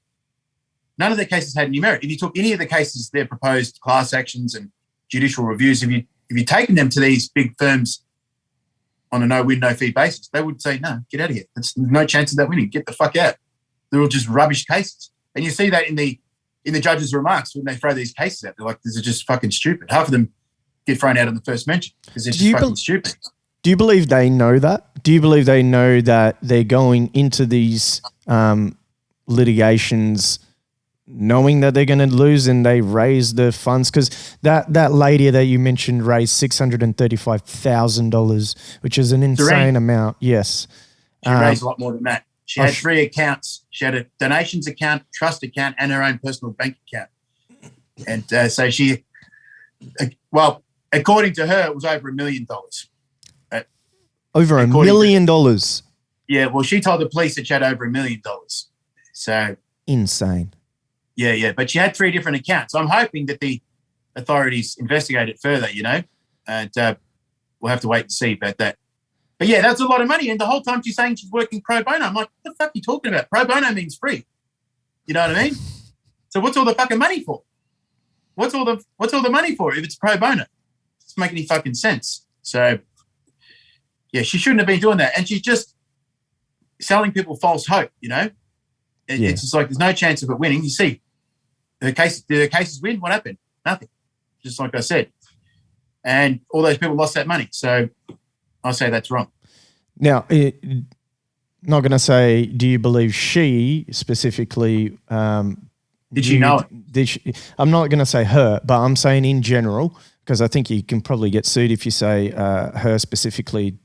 None of their cases had any merit. If you took any of the cases, their proposed class actions and judicial reviews, if you'd taken them to these big firms on a no win, no fee basis, they would say, no, get out of here. There's no chance of that winning. Get the fuck out. They're all just rubbish cases. And you see that in the judge's remarks when they throw these cases out. They're like, this is just fucking stupid. Half of them get thrown out on the first mention because they're just fucking stupid. Do you believe they know that? Do you believe they know that they're going into these litigations knowing that they're going to lose, and they raise the funds? Because that lady that you mentioned raised $635,000, which is an insane amount. Yes. She raised a lot more than that. She had 3 accounts. She had a donations account, trust account, and her own personal bank account. And so she, well, according to her, it was over $1 million. Over $1 million? Yeah, well, she told the police that she had over $1 million. So insane. Yeah. But she had 3 different accounts. I'm hoping that the authorities investigate it further, you know, and we'll have to wait and see about that. But yeah, that's a lot of money. And the whole time she's saying she's working pro bono. I'm like, what the fuck are you talking about? Pro bono means free. You know what I mean? So what's all the fucking money for? what's all the money for if it's pro bono? It doesn't make any fucking sense. So, yeah, she shouldn't have been doing that. And she's just selling people false hope, you know? It's just like there's no chance of it winning. You see, did her cases win? What happened? Nothing. Just like I said. And all those people lost that money. So I say that's wrong. Now, not going to say, do you believe she specifically did she know it? I'm not going to say her, but I'm saying in general, because I think you can probably get sued if you say her specifically.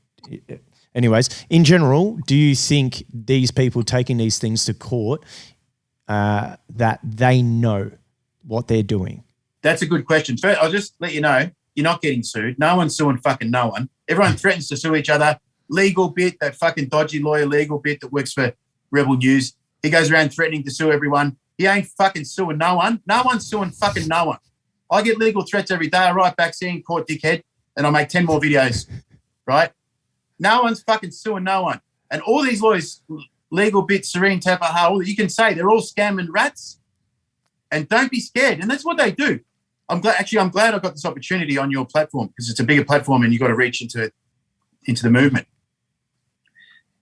Anyways, in general, do you think these people taking these things to court, that they know what they're doing? That's a good question. First, I'll just let you know, you're not getting sued. No one's suing fucking no one. Everyone threatens to sue each other. Legal bit, that fucking dodgy lawyer legal bit that works for Rebel News. He goes around threatening to sue everyone. He ain't fucking suing no one. No one's suing fucking no one. I get legal threats every day. I write back saying court dickhead and I make 10 more videos, right? No one's fucking suing no one. And all these lawyers, legal bit, Serene Teffaha, you can say they're all scamming rats. And don't be scared. And that's what they do. I'm glad I got this opportunity on your platform because it's a bigger platform and you've got to reach into the movement.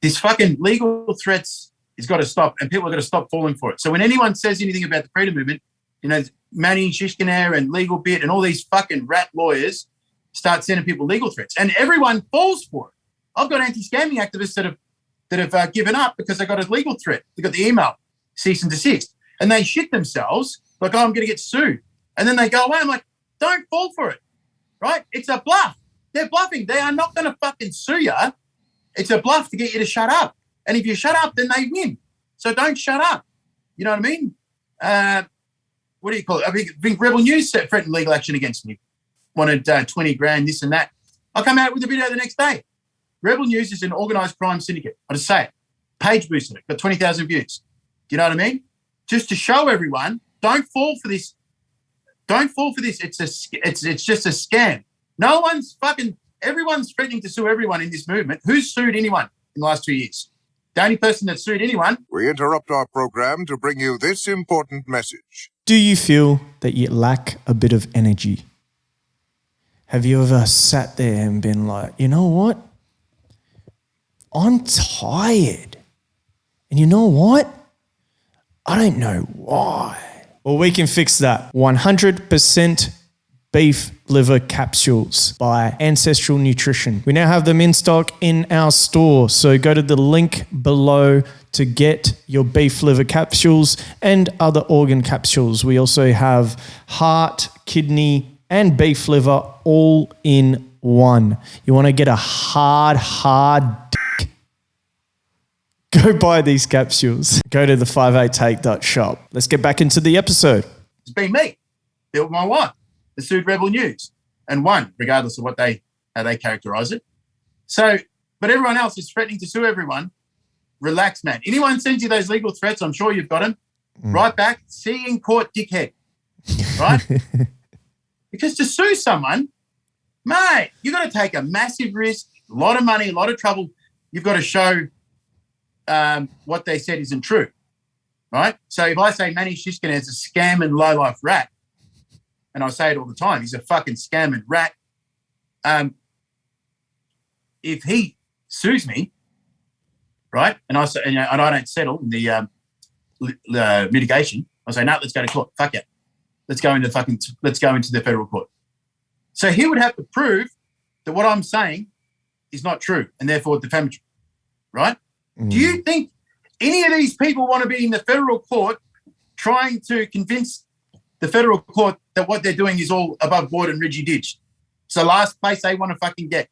This fucking legal threats has got to stop and people are going to stop falling for it. So when anyone says anything about the freedom movement, you know, Manny Shishkiner and Legal Bit and all these fucking rat lawyers start sending people legal threats and everyone falls for it. I've got anti-scamming activists that have given up because they got a legal threat. They got the email, cease and desist. And they shit themselves like, oh, I'm going to get sued. And then they go away. I'm like, don't fall for it, right? It's a bluff. They're bluffing. They are not going to fucking sue you. It's a bluff to get you to shut up. And if you shut up, then they win. So don't shut up. You know what I mean? What do you call it? I think Rebel News threatened legal action against me. Wanted 20 grand, this and that. I'll come out with a video the next day. Rebel News is an organised crime syndicate. I'll just say it. Page boosted it. Got 20,000 views. Do you know what I mean? Just to show everyone, don't fall for this. Don't fall for this. It's just a scam. Everyone's threatening to sue everyone in this movement. Who's sued anyone in the last 2 years? The only person that sued anyone. We interrupt our program to bring you this important message. Do you feel that you lack a bit of energy? Have you ever sat there and been like, you know what? I'm tired. And you know what? I don't know why. Well, we can fix that. 100% beef liver capsules by Ancestral Nutrition. We now have them in stock in our store. So go to the link below to get your beef liver capsules and other organ capsules. We also have heart, kidney, and beef liver all in one. You want to get a hard dick? Go buy these capsules. Go to the FIVE8TAKE.shop. Let's get back into the episode. It's been me. Built my wife. They sued Rebel News and won, regardless of how they characterise it. So, but everyone else is threatening to sue everyone. Relax, man. Anyone sends you those legal threats, I'm sure you've got them. Right back, see you in court, dickhead. Right? Because to sue someone, mate, you've got to take a massive risk, a lot of money, a lot of trouble. You've got to show what they said isn't true, right? So if I say Manny Shishkin is a scam and low-life rat, and I say it all the time, he's a fucking scam and rat, if he sues me, right, and I say, and I don't settle in the mitigation, I say, no, let's go to court. Fuck it. Let's go into the federal court. So he would have to prove that what I'm saying is not true and therefore defamatory, right? Do you think any of these people want to be in the federal court trying to convince the federal court that what they're doing is all above board and ridgy ditch? It's the last place they want to fucking get.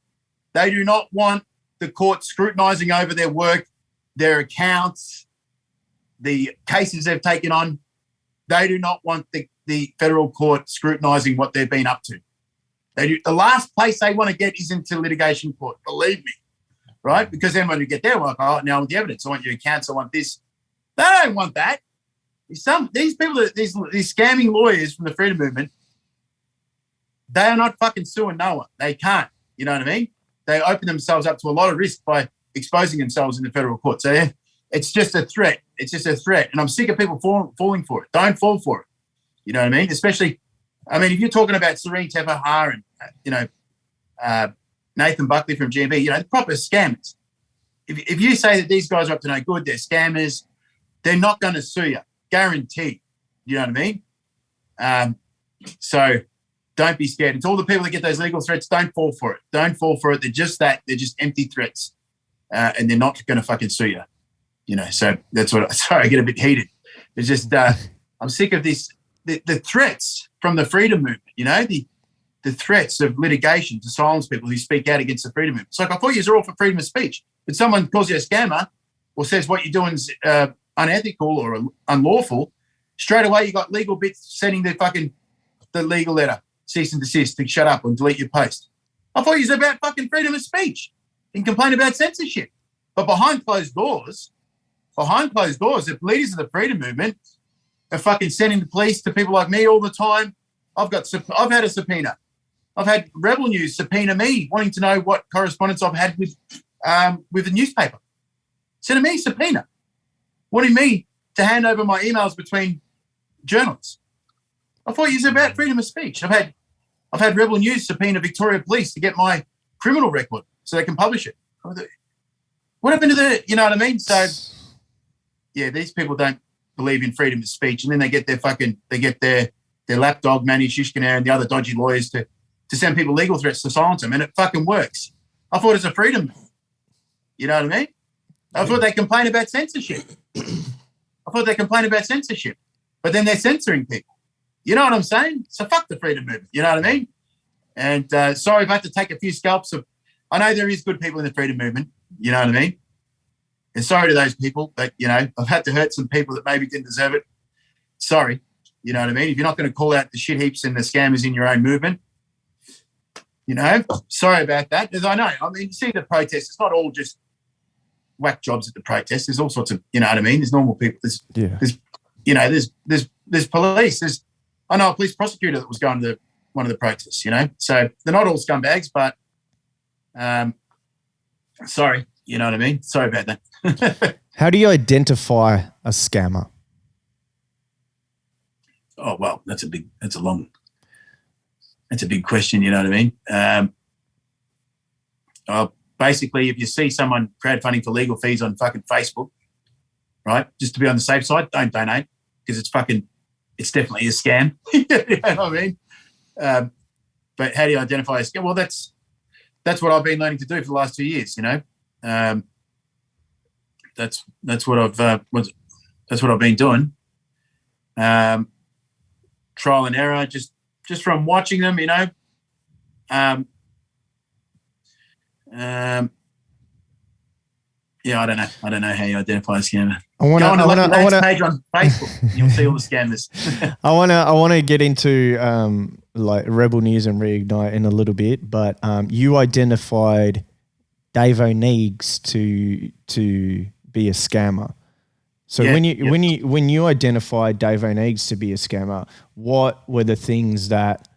They do not want the court scrutinising over their work, their accounts, the cases they've taken on. They do not want the federal court scrutinising what they've been up to. They do. The last place they want to get is into litigation court, believe me, right? Because then when you get there, like, oh, now I want the evidence, I want your accounts, I want this. They don't want that. These people, these scamming lawyers from the freedom movement, they are not fucking suing no one. They can't. You know what I mean? They open themselves up to a lot of risk by exposing themselves in the federal court. So it's just a threat. It's just a threat. And I'm sick of people falling for it. Don't fall for it. You know what I mean? Especially I mean, if you're talking about Serene Teffaha and, Nathan Buckley from GMB, the proper scammers. If you say that these guys are up to no good, they're scammers, they're not going to sue you, guaranteed. You know what I mean? So don't be scared. It's all the people that get those legal threats. Don't fall for it. Don't fall for it. They're just that. They're just empty threats, and they're not going to fucking sue you. So that's what. Sorry, I get a bit heated. It's just I'm sick of this. The threats from the freedom movement. The threats of litigation to silence people who speak out against the freedom movement. It's like, I thought you were all for freedom of speech, but someone calls you a scammer or says what you're doing is unethical or unlawful. Straight away, you got legal bits sending the legal letter, cease and desist, to shut up and delete your post. I thought you was about fucking freedom of speech and complain about censorship. But behind closed doors, the leaders of the freedom movement are fucking sending the police to people like me all the time. I've had a subpoena. I've had Rebel News subpoena me, wanting to know what correspondence I've had with the newspaper. Sending me a subpoena, wanting me to hand over my emails between journalists. I thought you was about freedom of speech. I've had Rebel News subpoena Victoria Police to get my criminal record so they can publish it. What happened to you know what I mean? So, yeah, these people don't believe in freedom of speech, and then they get their lapdog, Manny Shishkinair, and the other dodgy lawyers to send people legal threats to silence them, and it fucking works. I thought it was a freedom. You know what I mean? I thought they complain about censorship. But then they're censoring people. You know what I'm saying? So fuck the freedom movement. You know what I mean? And sorry if I have to take a few scalps of. I know there is good people in the freedom movement. You know what I mean? And sorry to those people, but I've had to hurt some people that maybe didn't deserve it. Sorry. You know what I mean? If you're not going to call out the shit heaps and the scammers in your own movement, sorry about that. As I know, I mean, you see the protests, it's not all just whack jobs at the protests. There's all sorts of, you know what I mean? There's normal people. There's police. I know a police prosecutor that was going to one of the protests, So they're not all scumbags, but sorry, you know what I mean? Sorry about that. How do you identify a scammer? Oh, well, that's a big question, you know what I mean? Basically, if you see someone crowdfunding for legal fees on fucking Facebook, right, just to be on the safe side, don't donate because it's definitely a scam. You know what I mean? But how do you identify a scam? Well, that's what I've been learning to do for the last 2 years, That's what I've been doing. Trial and error, just from watching them, Yeah, I don't know how you identify a scammer. I want to page on Facebook. And you'll see all the scammers. I want to get into like Rebel News and Reignite in a little bit, but you identified Dave Oneegs to be a scammer. So when you identified Dave Oneegs to be a scammer, what were the things that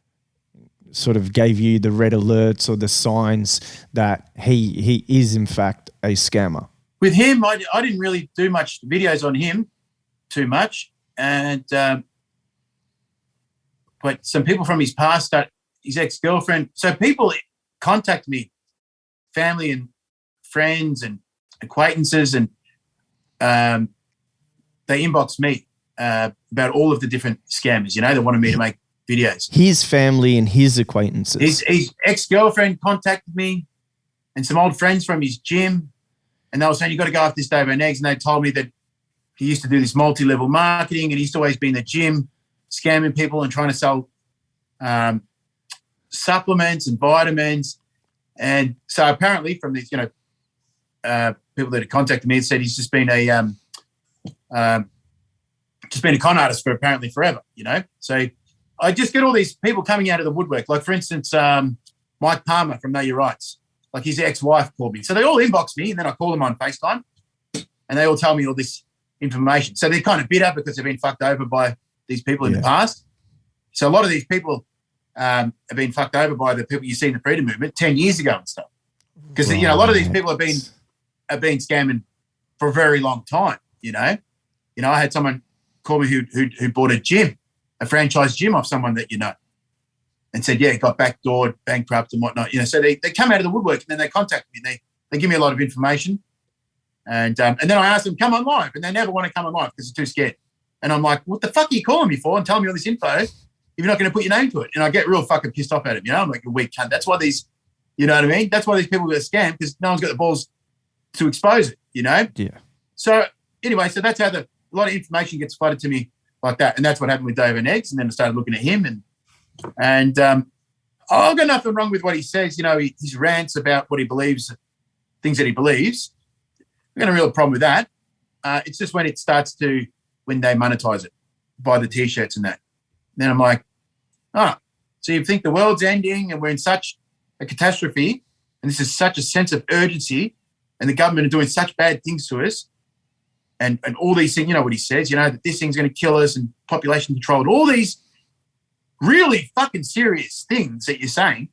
sort of gave you the red alerts or the signs that he is in fact a scammer? With him, I didn't really do much videos on him too much, and but some people from his past, his ex-girlfriend, so people contact me, family and friends and acquaintances, and they inbox me about all of the different scammers, they wanted me to make videos. His family and his acquaintances. His ex-girlfriend contacted me and some old friends from his gym, and they were saying, you got to go after this Dave Oneegs, and they told me that he used to do this multi-level marketing and he used to always be in the gym scamming people and trying to sell supplements and vitamins. And so apparently from these, people that had contacted me and said he's just been a con artist for apparently forever, So I just get all these people coming out of the woodwork. Like, for instance, Mike Palmer from Know Your Rights. Like, his ex-wife called me. So they all inbox me, and then I call them on FaceTime, and they all tell me all this information. So they're kind of bitter because they've been fucked over by these people in the past. So a lot of these people have been fucked over by the people you see in the freedom movement 10 years ago and stuff. Because, a lot of these people have been scamming for a very long time, I had someone call me who bought a gym, a franchise gym off someone that and said, yeah, it got backdoored, bankrupt and whatnot. So they come out of the woodwork and then they contact me and they give me a lot of information. And then I ask them, come on live. And they never want to come on live because they're too scared. And I'm like, what the fuck are you calling me for and telling me all this info if you're not going to put your name to it? And I get real fucking pissed off at them. I'm like a weak cunt. That's why these, you know what I mean? That's why these people get scammed, because no one's got the balls to expose it, Yeah. So anyway, so that's how a lot of information gets flooded to me like that. And that's what happened with Dave Oneegs. And then I started looking at him and I've got nothing wrong with what he says. His rants about what he believes, things that he believes. I've got a real problem with that. It's just when they monetize it, buy the T-shirts and that. Then I'm like, so you think the world's ending and we're in such a catastrophe and this is such a sense of urgency and the government are doing such bad things to us and all these things, what he says, that this thing's going to kill us and population control, all these really fucking serious things that you're saying,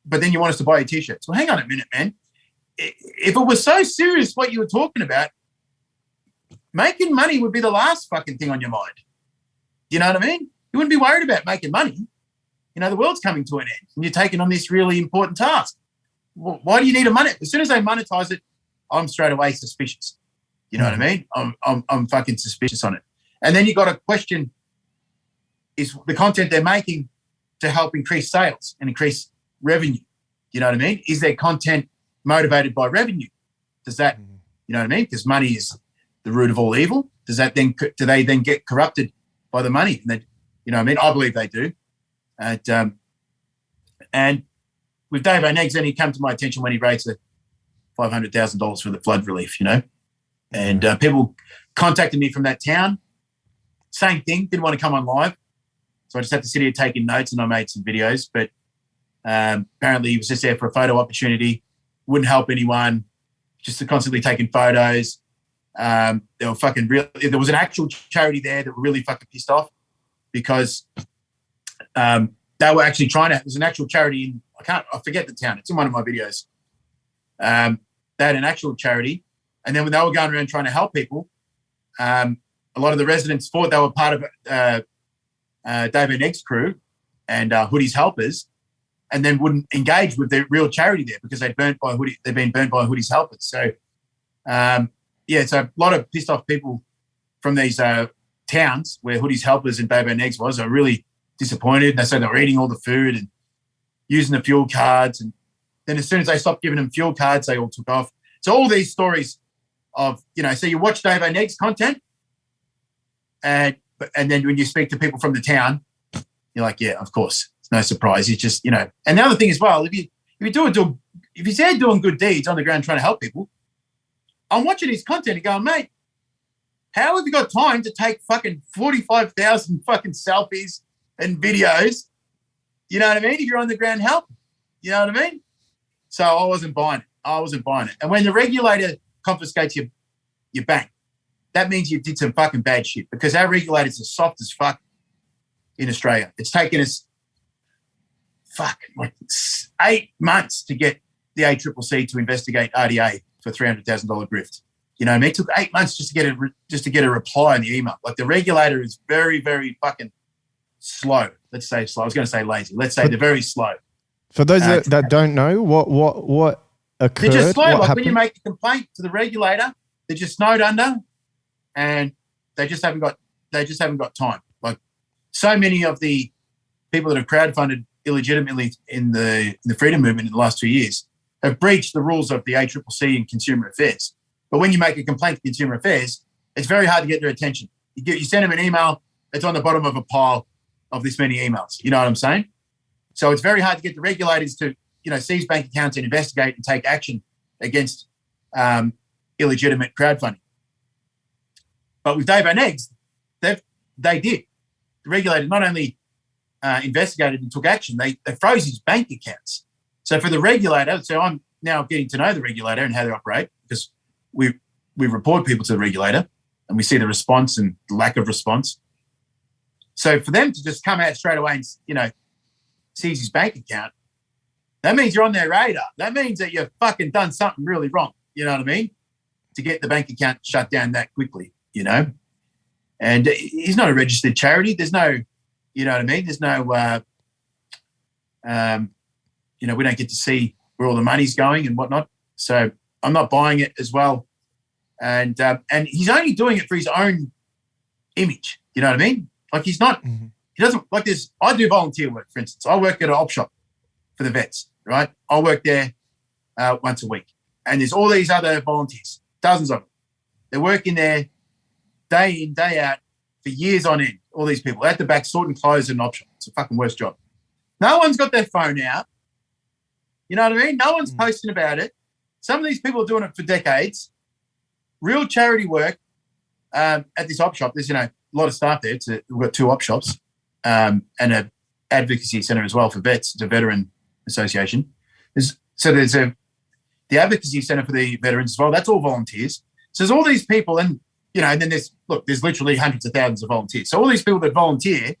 but then you want us to buy your T-shirts. Well, hang on a minute, man. If it was so serious what you were talking about, making money would be the last fucking thing on your mind. You know what I mean? You wouldn't be worried about making money. The world's coming to an end and you're taking on this really important task. Well, why do you need to monetize? As soon as they monetize it, I'm straight away suspicious. You know what I mean? I'm fucking suspicious on it. And then you got to question, is the content they're making to help increase sales and increase revenue? You know what I mean? Is their content motivated by revenue? Does that, you know what I mean? Because money is the root of all evil. Do they then get corrupted by the money? You know what I mean? I believe they do. And with Dave Oneegs, then he came to my attention when he raised the $500,000 for the flood relief, and people contacted me from that town. Same thing, didn't want to come on live. So I just had to sit here taking notes and I made some videos. But apparently he was just there for a photo opportunity, wouldn't help anyone, just constantly taking photos. They were fucking real. There was an actual charity there that were really fucking pissed off because they were actually there's an actual charity in, I forget the town. It's in one of my videos. They had an actual charity. And then when they were going around trying to help people, a lot of the residents thought they were part of Dave Oneegs' crew and Hoodie's helpers, and then wouldn't engage with the real charity there because they'd been burnt by Hoodie's helpers. So, so a lot of pissed off people from these towns where Hoodie's helpers and Dave Oneegs was are really disappointed. They said they were eating all the food and using the fuel cards. And then as soon as they stopped giving them fuel cards, they all took off. So all these stories of, so you watch Dave Oneegs' content and then when you speak to people from the town, you're like, yeah, of course. It's no surprise. It's just, And the other thing as well, if he's there doing good deeds on the ground trying to help people, I'm watching his content and going, mate, how have you got time to take fucking 45,000 fucking selfies and videos? You know what I mean? If you're on the ground helping, you know what I mean? So I wasn't buying it. And when the regulator confiscates your bank, that means you did some fucking bad shit because our regulators are soft as fuck in Australia. It's taken us like 8 months to get the ACCC to investigate RDA for $300,000 grift. You know what I mean? It took 8 months just to get a reply on the email. Like the regulator is very, very fucking slow. Let's say slow. I was going to say lazy. Let's say they're very slow. For those that don't know, what occurred? They're just slow. What like happened? When you make a complaint to the regulator, they're just snowed under, and they just haven't got time. Like so many of the people that have crowdfunded illegitimately in the freedom movement in the last 2 years have breached the rules of the ACCC and Consumer Affairs. But when you make a complaint to Consumer Affairs, it's very hard to get their attention. You send them an email, it's on the bottom of a pile of this many emails. You know what I'm saying? So it's very hard to get the regulators to, seize bank accounts and investigate and take action against illegitimate crowdfunding. But with Dave Oneegs, they did. The regulator not only investigated and took action, they froze his bank accounts. So for the regulator, so I'm now getting to know the regulator and how they operate because we report people to the regulator and we see the response and the lack of response. So for them to just come out straight away and, seize his bank account, that means you're on their radar. That means that you've fucking done something really wrong. You know what I mean? To get the bank account shut down that quickly, And he's not a registered charity. There's no, you know what I mean? There's no You know, we don't get to see where all the money's going and whatnot. So I'm not buying it as well. And he's only doing it for his own image. You know what I mean? Like he's not, he doesn't like this. I do volunteer work, for instance. I work at an op shop for the vets, right? I work there once a week. And there's all these other volunteers, dozens of them. They're working there day in, day out for years on end, all these people at the back sorting clothes in an op shop. It's a fucking worst job. No one's got their phone out. You know what I mean? No one's posting about it. Some of these people are doing it for decades. Real charity work at this op shop. There's, you know, a lot of staff there. We've got 2 op shops and an advocacy centre as well for vets. It's a veteran association. There's the advocacy centre for the veterans as well. That's all volunteers. So there's all these people and, you know, and then there's literally hundreds of thousands of volunteers. So all these people that volunteer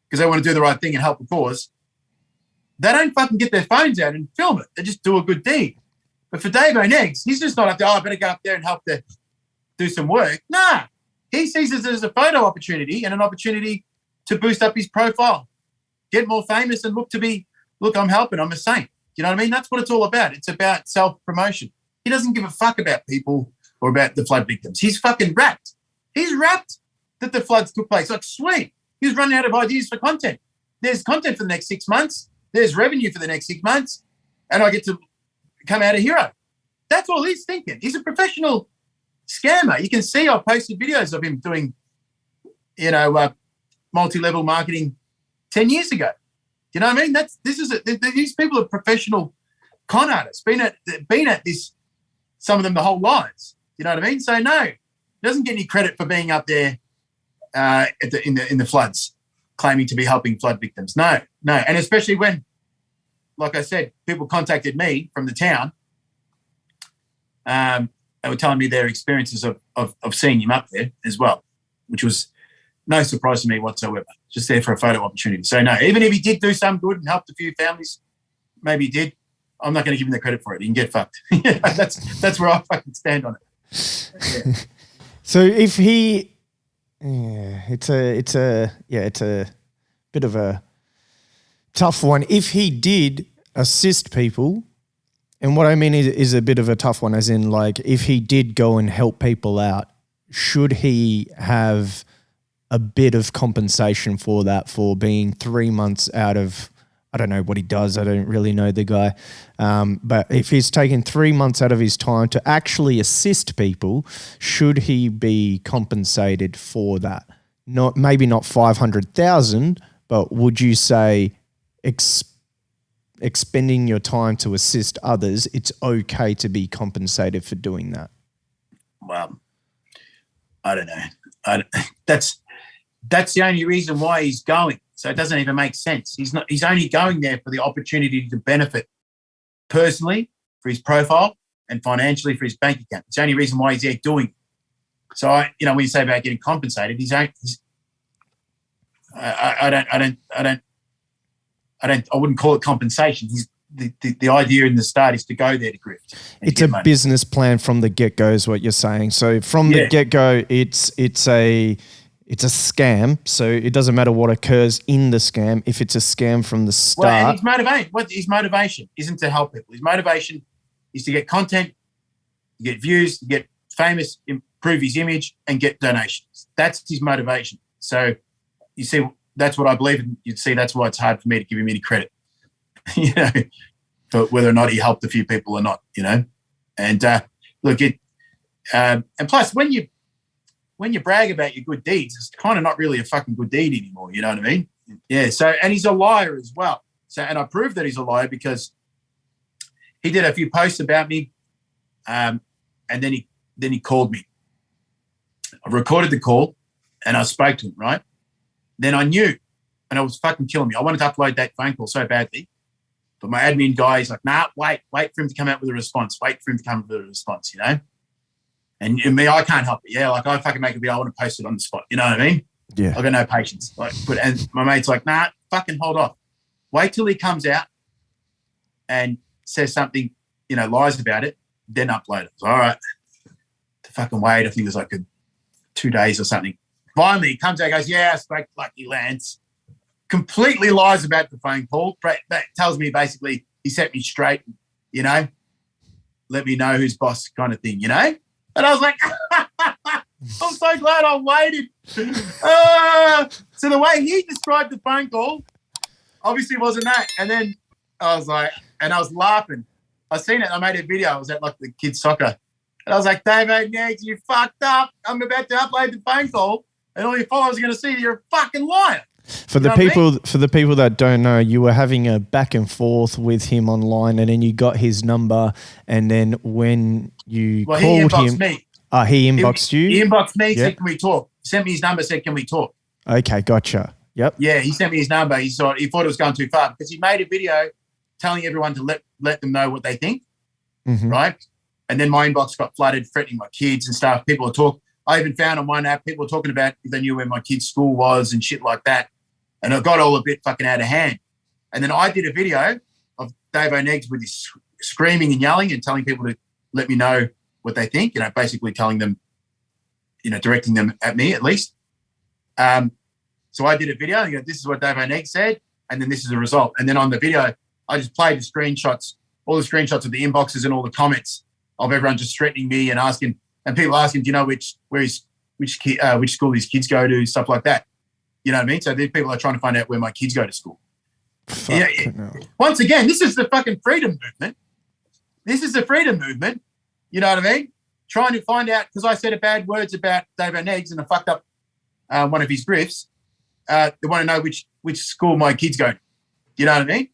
because they want to do the right thing and help the cause, they don't fucking get their phones out and film it. They just do a good deed. But for Dave Oneegs, he's just not up there, I better go up there and help do some work. Nah, he sees it as a photo opportunity and an opportunity to boost up his profile, get more famous and look, I'm helping, I'm a saint. You know what I mean? That's what it's all about. It's about self-promotion. He doesn't give a fuck about people or about the flood victims. He's fucking rapt. He's rapt that the floods took place. Like, sweet. He was running out of ideas for content. There's content for the next 6 months. There's revenue for the next 6 months. And I get to come out a hero. That's all he's thinking. He's a professional scammer. You can see I've posted videos of him doing, you know, multi-level marketing 10 years ago. You know what I mean? These people are professional con artists, been at this, some of them the whole lives. You know what I mean? So no, he doesn't get any credit for being up there in the floods, claiming to be helping flood victims. No. And especially when, like I said, people contacted me from the town. They were telling me their experiences of seeing him up there as well, which was no surprise to me whatsoever. Just there for a photo opportunity. So no, even if he did do some good and helped a few families, maybe he did, I'm not going to give him the credit for it. He can get fucked. That's where I fucking stand on it. Yeah. So if he, it's a bit of a tough one. If he did assist people, and what I mean is a bit of a tough one, as in like if he did go and help people out, should he have a bit of compensation for that, for being 3 months out of, I don't know what he does. I don't really know the guy. But if he's taken 3 months out of his time to actually assist people, should he be compensated for that? Maybe not 500,000, but would you say expending your time to assist others, it's okay to be compensated for doing that? Well, I don't know. That's the only reason why he's going. So it doesn't even make sense. He's only going there for the opportunity to benefit personally for his profile and financially for his bank account. It's the only reason why he's there doing it. So when you say about getting compensated, I wouldn't call it compensation. The idea in the start is to go there to grift. It's a money. Business plan from the get-go is what you're saying. So from the get-go, it's a scam. So it doesn't matter what occurs in the scam. If it's a scam from the start. Well, and his motivation isn't to help people. His motivation is to get content, to get views, to get famous, improve his image, and get donations. That's his motivation. So you see, that's what I believe, and you'd see that's why it's hard for me to give him any credit, you know, for whether or not he helped a few people or not, you know. And and plus when you brag about your good deeds, it's kind of not really a fucking good deed anymore, you know what I mean? Yeah, so, and he's a liar as well. So, and I proved that he's a liar because he did a few posts about me, and then he called me. I recorded the call and I spoke to him, right? Then I knew, and it was fucking killing me. I wanted to upload that phone call so badly, but my admin guy is like, nah, wait for him to come out with a response. Wait for him to come with a response, you know? And me, I can't help it. Yeah, like I fucking make a video, I want to post it on the spot. You know what I mean? Yeah. I've got no patience. And my mate's like, nah, fucking hold off. Wait till he comes out and says something, you know, lies about it, then upload it. So, all right. To fucking wait, I think it was like 2 days or something. Finally, he comes out and goes, yeah, I spoke to Lucky Lance. completely lies about the phone call. That tells me basically he set me straight, you know, let me know who's boss kind of thing, you know? And I was like, I'm so glad I waited. So the way he described the phone call obviously wasn't that. And then I was like, and I was laughing. I seen it. I made a video. I was at like the kids' soccer. And I was like, Dave Oneegs, you fucked up. I'm about to upload the phone call. And all your followers are going to see you're a fucking liar. For the people that don't know, you were having a back and forth with him online, and then you got his number, and then when you called he inboxed him, me. He inboxed you. He inboxed me. Said, "Can we talk?" Sent me his number. Said, "Can we talk?" Okay, gotcha. Yep. Yeah, he sent me his number. He thought it was going too far because he made a video telling everyone to let them know what they think, right? And then my inbox got flooded, threatening my kids and stuff. People are talking. I even found on one app people were talking about if they knew where my kid's school was and shit like that. And it got all a bit fucking out of hand. And then I did a video of Dave Oneegs with his screaming and yelling and telling people to let me know what they think, you know, basically telling them, you know, directing them at me at least. So I did a video, and this is what Dave Oneegs said, and then this is the result. And then on the video, I just played the screenshots, all the screenshots of the inboxes and all the comments of everyone just threatening me and asking, and people asking, do you know which school these kids go to, stuff like that. You know what I mean? So these people are trying to find out where my kids go to school. Once again, this is the fucking freedom movement. This is the freedom movement. You know what I mean? Trying to find out, because I said bad words about Dave Oneegs and I fucked up one of his grifts. They want to know which school my kids go to. You know what I mean?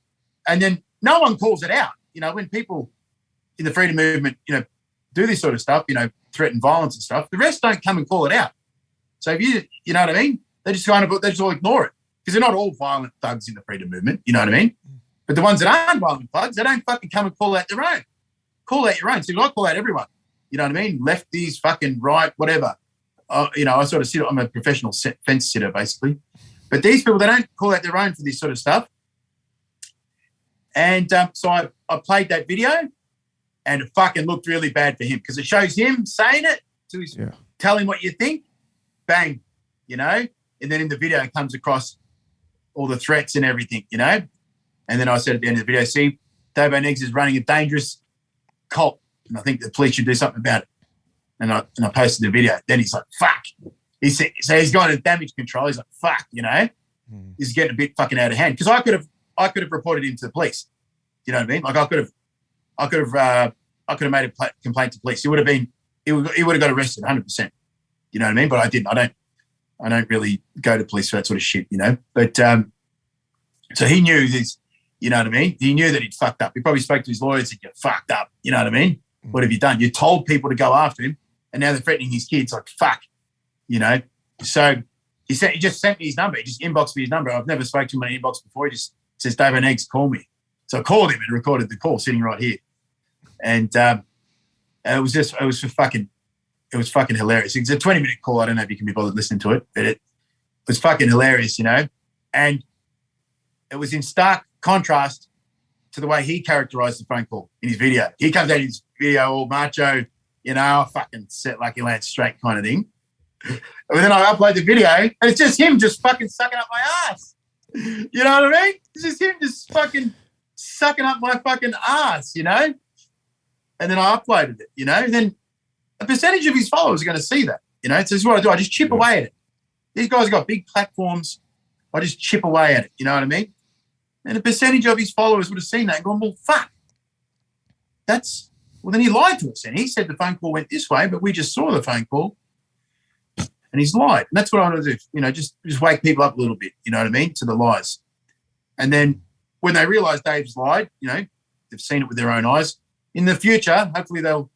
And then no one calls it out. You know, when people in the freedom movement, you know, do this sort of stuff, you know, threaten violence and stuff, the rest don't come and call it out. So if you know what I mean? They just all ignore it because they're not all violent thugs in the freedom movement. You know what I mean? But the ones that aren't violent thugs, they don't fucking come and call out their own. Call out your own. So I call out everyone. You know what I mean? Lefties, fucking right, whatever. You know, I sort of I'm a professional fence sitter basically. But these people, they don't call out their own for this sort of stuff. And so I played that video, and it fucking looked really bad for him because it shows him saying it to his, tell him what you think, bang, you know. And then in the video, it comes across all the threats and everything, you know. And then I said at the end of the video, see, Dave Oneegs is running a dangerous cult, and I think the police should do something about it. And I posted the video. Then he's like, fuck. He said, so he's gone to damage control. He's like, fuck, you know. He's getting a bit fucking out of hand. Because I could have reported him to the police. You know what I mean? Like I could have made a complaint to police. He would have got arrested 100%. You know what I mean? But I didn't. I don't really go to police for that sort of shit, you know. But so he knew this, you know what I mean? He knew that he'd fucked up. He probably spoke to his lawyers and said, you fucked up, you know what I mean? What have you done? You told people to go after him, and now they're threatening his kids, like, fuck, you know. So he just sent me his number. He just inboxed me his number. I've never spoken to him on an inbox before. He just says, Dave Oneegs, call me. So I called him and recorded the call sitting right here. And it was fucking hilarious. It's a 20-minute call. I don't know if you can be bothered listening to it, but it was fucking hilarious, you know. And it was in stark contrast to the way he characterized the phone call in his video. He comes out in his video all macho, you know, fucking set like he lands straight kind of thing. And then I upload the video, and it's just him just fucking sucking up my ass. You know what I mean? It's just him just fucking sucking up my fucking ass, you know? And then I uploaded it, you know? And then a percentage of his followers are going to see that, you know? So this is what I do. I just chip away at it. These guys have got big platforms. I just chip away at it, you know what I mean? And a percentage of his followers would have seen that and gone, well, fuck. Well, then he lied to us. And he said the phone call went this way, but we just saw the phone call. And he's lied. And that's what I want to do, you know, just wake people up a little bit, you know what I mean, to the lies. And then when they realise Dave's lied, you know, they've seen it with their own eyes. In the future, hopefully they'll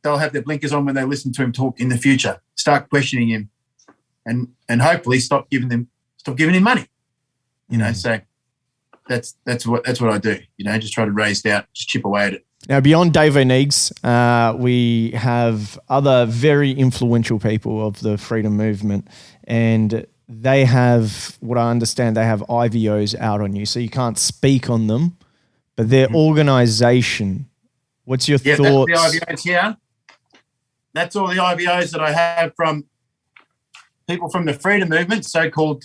have their blinkers on when they listen to him talk in the future, start questioning him and hopefully stop giving him money, you know. So that's what I do, you know, just try to raise doubt, just chip away at it. Now, beyond Dave Oneegs, we have other very influential people of the freedom movement, and they have, what I understand, they have IVOs out on you, so you can't speak on them, but their organisation, what's your thoughts? That's the IVOs here. That's all the IVOs that I have from people from the freedom movement, so-called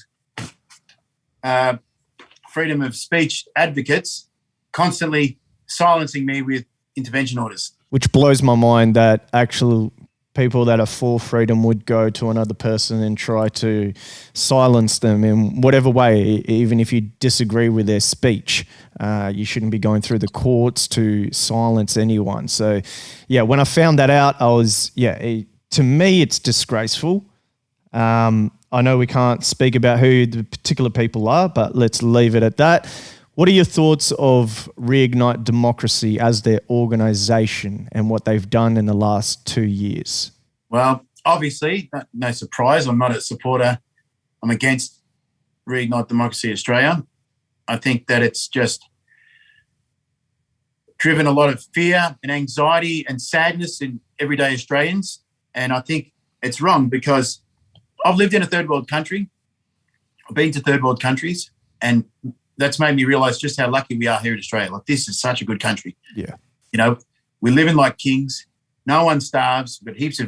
freedom of speech advocates constantly silencing me with intervention orders. Which blows my mind that actual people that are for freedom would go to another person and try to silence them in whatever way, even if you disagree with their speech. You shouldn't be going through the courts to silence anyone. So, yeah, when I found that out, I was, to me, it's disgraceful. I know we can't speak about who the particular people are, but let's leave it at that. What are your thoughts of Reignite Democracy as their organisation and what they've done in the last 2 years? Well, obviously, no surprise, I'm not a supporter. I'm against Reignite Democracy Australia. I think that it's just driven a lot of fear and anxiety and sadness in everyday Australians. And I think it's wrong because I've lived in a third world country. I've been to third world countries, and that's made me realise just how lucky we are here in Australia. Like, this is such a good country. Yeah. You know, we live in like kings. No one starves. We've got heaps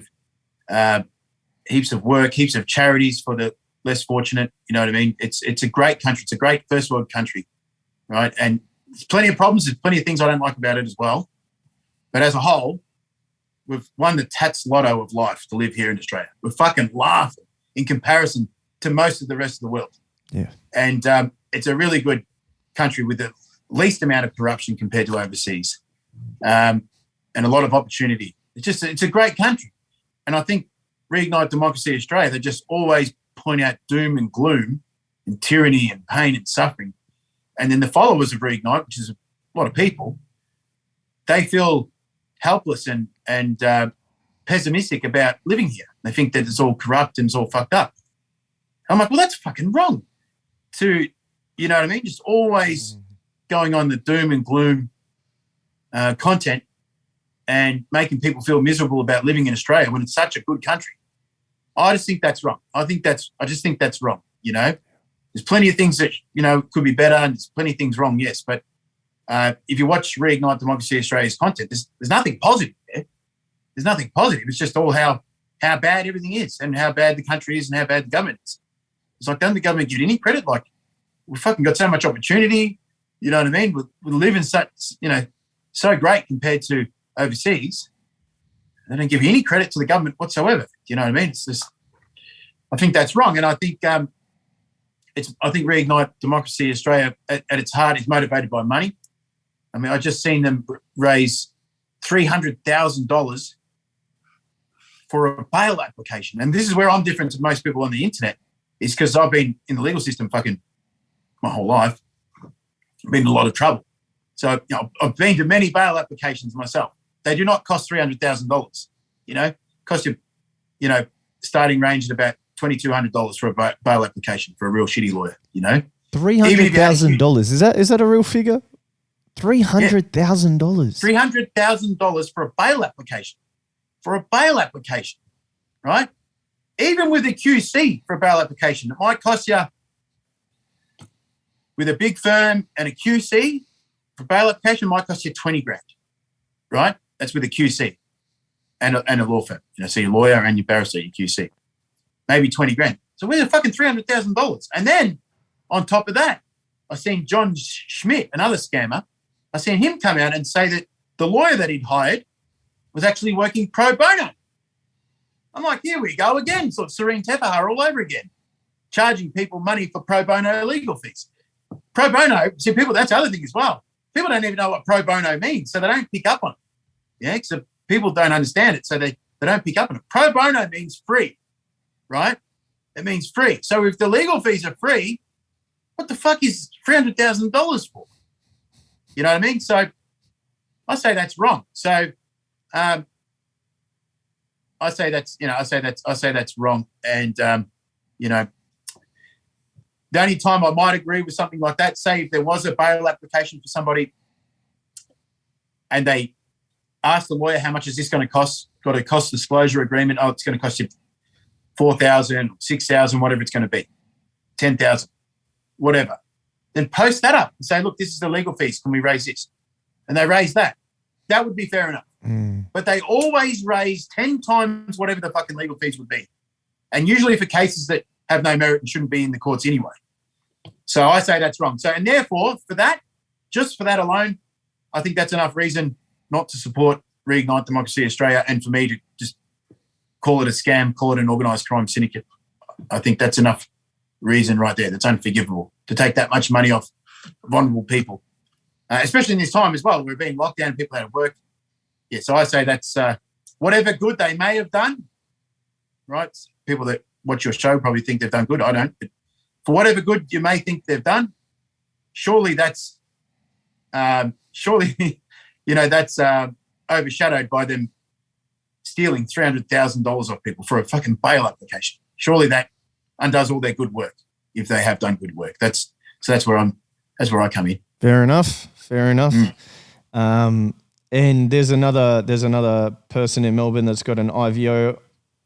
of work, heaps of charities for the less fortunate. You know what I mean? It's a great country. It's a great first world country, right? And there's plenty of problems. There's plenty of things I don't like about it as well. But as a whole, we've won the Tats Lotto of life to live here in Australia. We're fucking laughing in comparison to most of the rest of the world. Yeah. And it's a really good country with the least amount of corruption compared to overseas, and a lot of opportunity. It's a great country. And I think Reignite Democracy Australia, they just always point out doom and gloom and tyranny and pain and suffering. And then the followers of Reignite, which is a lot of people, they feel helpless and pessimistic about living here. They think that it's all corrupt and it's all fucked up. I'm like, well, that's fucking wrong. You know what I mean? Just always going on the doom and gloom content and making people feel miserable about living in Australia when it's such a good country. I just think that's wrong. I just think that's wrong. You know, there's plenty of things that, you know, could be better, and there's plenty of things wrong, yes. But if you watch Reignite Democracy Australia's content, there's nothing positive there. There's nothing positive. It's just all how bad everything is and how bad the country is and how bad the government is. It's like, don't the government give any credit? Like, we've fucking got so much opportunity. You know what I mean? We live in such, you know, so great compared to overseas. They don't give any credit to the government whatsoever. You know what I mean? It's just, I think that's wrong. And I think I think Reignite Democracy Australia at its heart is motivated by money. I mean, I just seen them raise $300,000 for a bail application. And this is where I'm different to most people on the internet, is because I've been in the legal system fucking my whole life. I've been in a lot of trouble. So, you know, I've been to many bail applications myself. They do not cost $300,000. You know, cost you know, starting range at about $2,200 for a bail application for a real shitty lawyer. You know, $300,000. Is that a real figure? $300,000. $300,000 for a bail application. For a bail application, right? Even with a QC for a bail application, it might cost you, with a big firm and a QC for bail application, might cost you 20 grand, right? That's with a QC and a law firm. You know, so your lawyer and your barrister, your QC, maybe 20 grand. So where's the fucking $300,000? And then on top of that, I seen John Schmidt, another scammer. I seen him come out and say that the lawyer that he'd hired was actually working pro bono. I'm like, here we go again, sort of Serene Teffaha all over again, charging people money for pro bono legal fees. Pro bono, see, people, that's the other thing as well. People don't even know what pro bono means, so they don't pick up on it. Yeah, so people don't understand it, so they don't pick up on it. Pro bono means free, right? It means free. So if the legal fees are free, what the fuck is $300,000 for? You know what I mean? So I say that's wrong. So I say that's wrong. And you know, the only time I might agree with something like that, say if there was a bail application for somebody and they asked the lawyer, how much is this going to cost? Got a cost disclosure agreement. Oh, it's going to cost you $4,000, $6,000, whatever it's going to be, $10,000, whatever. Then post that up and say, look, this is the legal fees. Can we raise this? And they raise that. That would be fair enough. But they always raise 10 times whatever the fucking legal fees would be. And usually for cases that have no merit and shouldn't be in the courts anyway. So I say that's wrong. So, and therefore, just for that alone, I think that's enough reason not to support Reignite Democracy Australia, and for me to just call it a scam, call it an organised crime syndicate. I think that's enough reason right there. That's unforgivable to take that much money off vulnerable people, especially in this time as well. We're being locked down, people out of work. Yeah, so I say that's whatever good they may have done, right? People that watch your show probably think they've done good. I don't. But for whatever good you may think they've done, surely that's that's overshadowed by them stealing $300,000 off people for a fucking bail application. Surely that undoes all their good work if they have done good work. That's where I come in. Fair enough. And there's another person in Melbourne that's got an IVO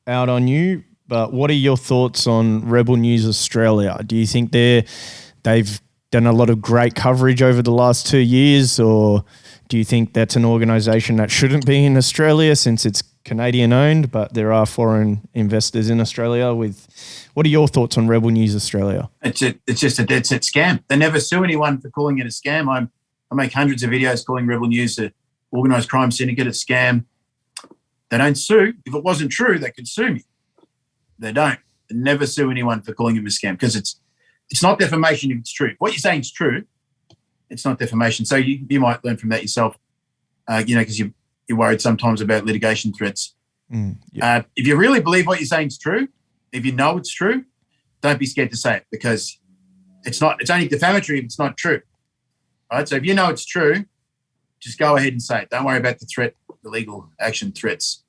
out on you. But what are your thoughts on Rebel News Australia? Do you think they've done a lot of great coverage over the last 2 years, or do you think that's an organisation that shouldn't be in Australia since it's Canadian owned, but there are foreign investors in Australia? What are your thoughts on Rebel News Australia? It's just a dead set scam. They never sue anyone for calling it a scam. I make hundreds of videos calling Rebel News a organised crime syndicate, a scam. They don't sue. If it wasn't true, they could sue me. They don't. They never sue anyone for calling it a scam because it's not defamation if it's true. What you're saying is true. It's not defamation. So you might learn from that yourself, because you're worried sometimes about litigation threats. Yeah. If you really believe what you're saying is true, if you know it's true, don't be scared to say it because it's only defamatory if it's not true. Right? So if you know it's true, just go ahead and say it. Don't worry about the legal action threats.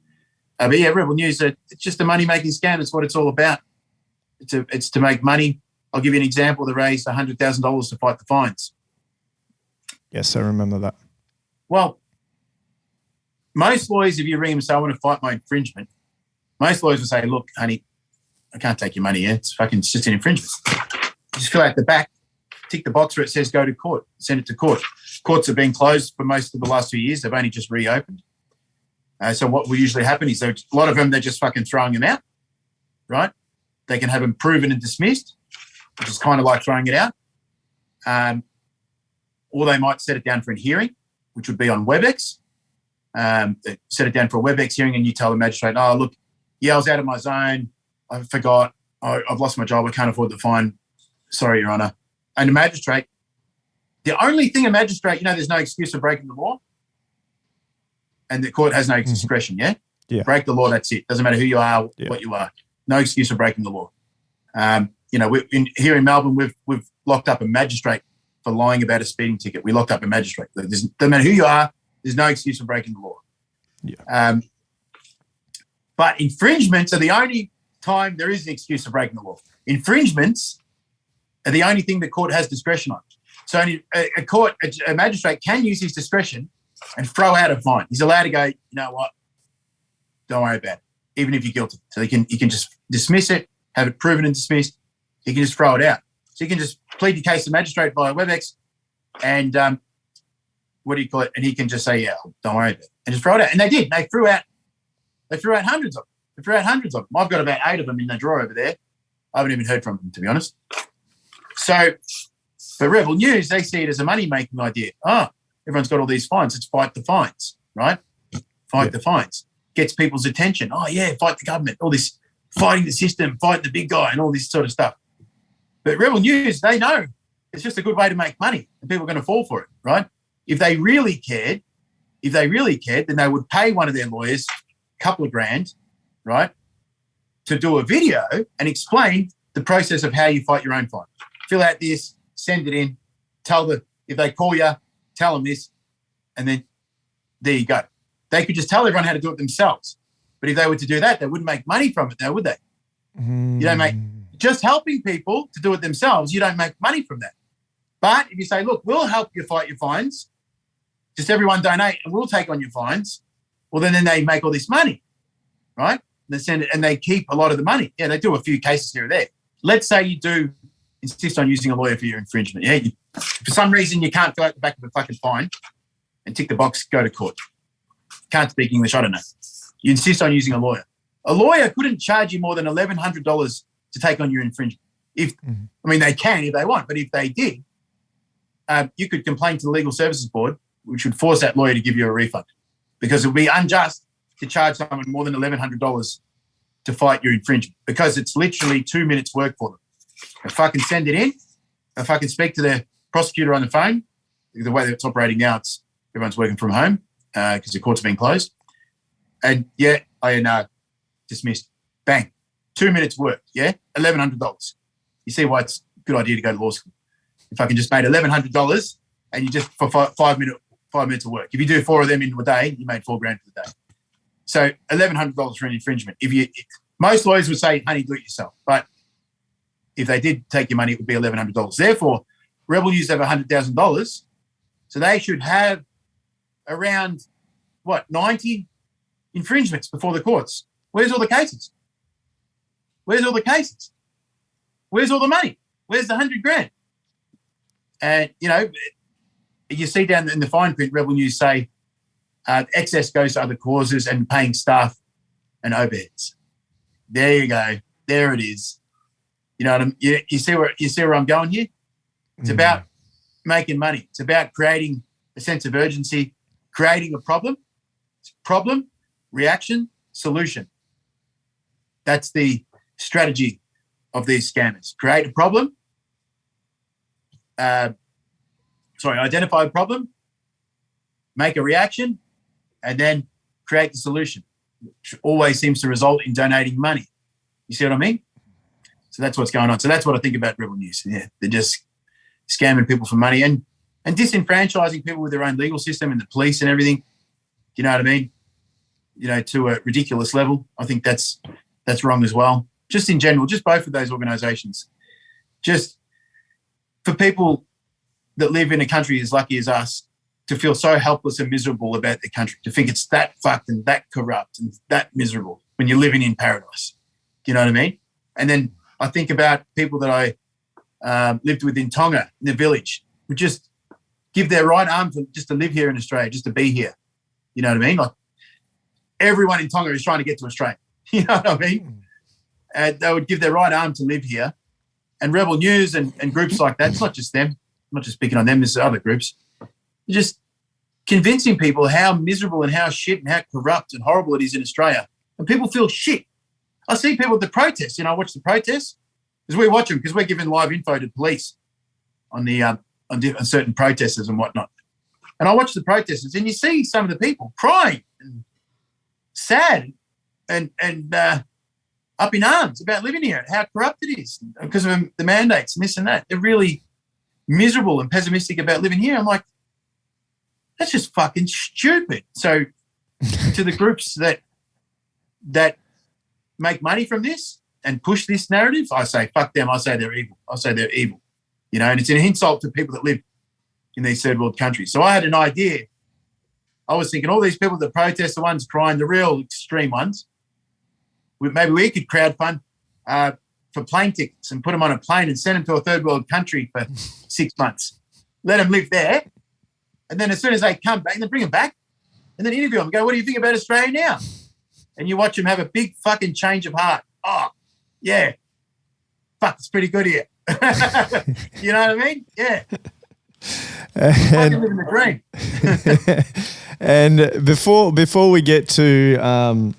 But yeah, Rebel News, it's just a money-making scam. It's what it's all about. It's to make money. I'll give you an example. They raised $100,000 to fight the fines. Yes, I remember that. Well, most lawyers, if you ring them and say, I want to fight my infringement, most lawyers will say, look, honey, I can't take your money here. It's just an infringement. Just fill out the back, tick the box where it says go to court, send it to court. Courts have been closed for most of the last 2 years. They've only just reopened. So what will usually happen is a lot of them, they're just fucking throwing them out, right? They can have them proven and dismissed, which is kind of like throwing it out. Or they might set it down for a hearing, which would be on WebEx. They set it down for a WebEx hearing and you tell the magistrate, oh, look, yeah, I was out of my zone. I forgot. I've lost my job. I can't afford the fine. Sorry, Your Honour. And the magistrate, the only thing a magistrate, there's no excuse for breaking the law. And the court has no discretion, yeah? Yeah. Break the law, that's it. Doesn't matter who you are, what you are. No excuse for breaking the law. Here in Melbourne, we've locked up a magistrate for lying about a speeding ticket. We locked up a magistrate. Doesn't matter who you are, there's no excuse for breaking the law. Yeah. But infringements are the only time there is an excuse for breaking the law. Infringements are the only thing the court has discretion on. So a magistrate can use his discretion and throw out a fine. He's allowed to go, you know what, don't worry about it, even if you're guilty. So he can just dismiss it, have it proven and dismissed. He can just throw it out. So you can just plead your case to magistrate via WebEx and and he can just say, yeah, don't worry about it, and just throw it out. And they did. They threw out hundreds of them. I've got about 8 of them in the drawer over there. I haven't even heard from them, to be honest. So for Rebel News, they see it as a money-making idea. Oh, everyone's got all these fines. Let's fight the fines, right? Fight the fines. Gets people's attention. Oh, yeah, fight the government. All this fighting the system, fighting the big guy and all this sort of stuff. But Rebel News, they know it's just a good way to make money and people are going to fall for it, right? If they really cared, then they would pay one of their lawyers a couple of grand, right, to do a video and explain the process of how you fight your own fight. Fill out this, send it in, if they call you, tell them this, and then there you go. They could just tell everyone how to do it themselves. But if they were to do that, they wouldn't make money from it now, would they? You don't make, just helping people to do it themselves, you don't make money from that. But if you say, look, we'll help you fight your fines, just everyone donate and we'll take on your fines, well, then they make all this money, right? They send it and they keep a lot of the money. Yeah, they do a few cases here or there. Let's say you do insist on using a lawyer for your infringement. Yeah, for some reason you can't fill out the back of a fucking fine and tick the box, go to court. Can't speak English, I don't know. You insist on using a lawyer. A lawyer couldn't charge you more than $1,100 to take on your infringement. If I mean, they can if they want, but if they did, you could complain to the Legal Services Board, which would force that lawyer to give you a refund, because it would be unjust to charge someone more than $1,100 to fight your infringement, because it's literally 2 minutes work for them. If I can send it in, if I can speak to the prosecutor on the phone, the way that it's operating now, everyone's working from home because the courts have been closed. And I dismissed. Bang. 2 minutes work, $1,100. You see why it's a good idea to go to law school. If I can just make $1,100 and you just for 5 minutes of work. If you do 4 of them in a day, you made $4,000 for the day. So $1,100 for an infringement. Most lawyers would say, honey, do it yourself. But if they did take your money, it would be $1,100. Therefore, Rebel News have $100,000. So they should have around, 90 infringements before the courts. Where's all the cases? Where's all the cases? Where's all the money? Where's the $100,000? And, you see down in the fine print, Rebel News say excess goes to other causes and paying staff and overheads. There you go. There it is. You see where I'm going here? It's about making money. It's about creating a sense of urgency, creating a problem. It's problem, reaction, solution. That's the strategy of these scammers. Create a problem. Identify a problem, make a reaction, and then create the solution, which always seems to result in donating money. You see what I mean? So that's what's going on. So that's what I think about Rebel News. Yeah, they're just scamming people for money and disenfranchising people with their own legal system and the police and everything. You know what I mean? To a ridiculous level. I think that's wrong as well. Just in general, just both of those organisations. Just for people that live in a country as lucky as us to feel so helpless and miserable about their country, to think it's that fucked and that corrupt and that miserable when you're living in paradise. Do you know what I mean? And then I think about people that I lived with in Tonga, in the village, who just give their right arm just to live here in Australia, just to be here. You know what I mean? Like everyone in Tonga is trying to get to Australia. You know what I mean? And they would give their right arm to live here. And Rebel News and groups like that, it's not just them. I'm not just picking on them, there's other groups. Just convincing people how miserable and how shit and how corrupt and horrible it is in Australia. And people feel shit. I see people at the protests, I watch the protests, because we watch them, because we're giving live info to police on certain protesters and whatnot. And I watch the protesters and you see some of the people crying and sad and up in arms about living here and how corrupt it is because of the mandates and this and that. They're really miserable and pessimistic about living here. I'm like, that's just fucking stupid. So to the groups that make money from this and push this narrative, I say, fuck them. I say they're evil. And it's an insult to people that live in these third world countries. So I had an idea. I was thinking all these people that protest, the ones crying, the real extreme ones, maybe we could crowdfund for plane tickets and put them on a plane and send them to a third world country for 6 months. Let them live there. And then as soon as they come back, then bring them back and then interview them and go, what do you think about Australia now? And you watch them have a big fucking change of heart. Oh, yeah. Fuck, it's pretty good here. You know what I mean? Yeah. Fucking living the dream. And before we get to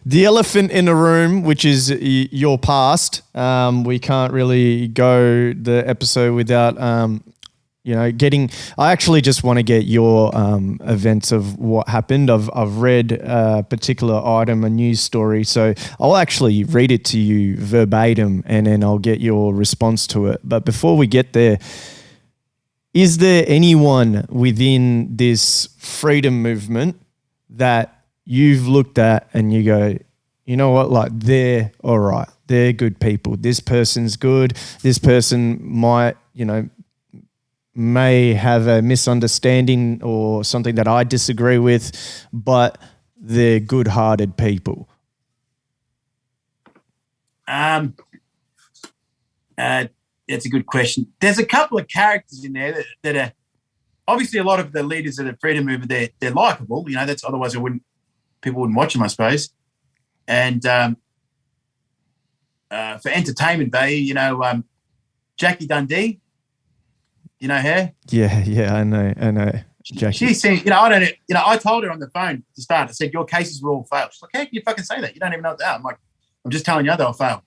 the elephant in the room, which is your past, we can't really go the episode without I actually just want to get your events of what happened. I've read a particular item, a news story, so I'll actually read it to you verbatim and then I'll get your response to it. But before we get there, is there anyone within this freedom movement that you've looked at and you go, you know what, like they're all right, they're good people, this person's good, this person might, may have a misunderstanding or something that I disagree with, but they're good-hearted people? That's a good question. There's a couple of characters in there that are obviously a lot of the leaders of the freedom movement. They're likable, that's otherwise people wouldn't watch them, I suppose. And for entertainment value, you know, Jackie Dundee, you know her? Yeah, I know. Jackie. She seems, you know, I told her on the phone to start, I said, your cases will all fail. She's like, how can you fucking say that? You don't even know what they are. I'm like, I'm just telling you they'll fail.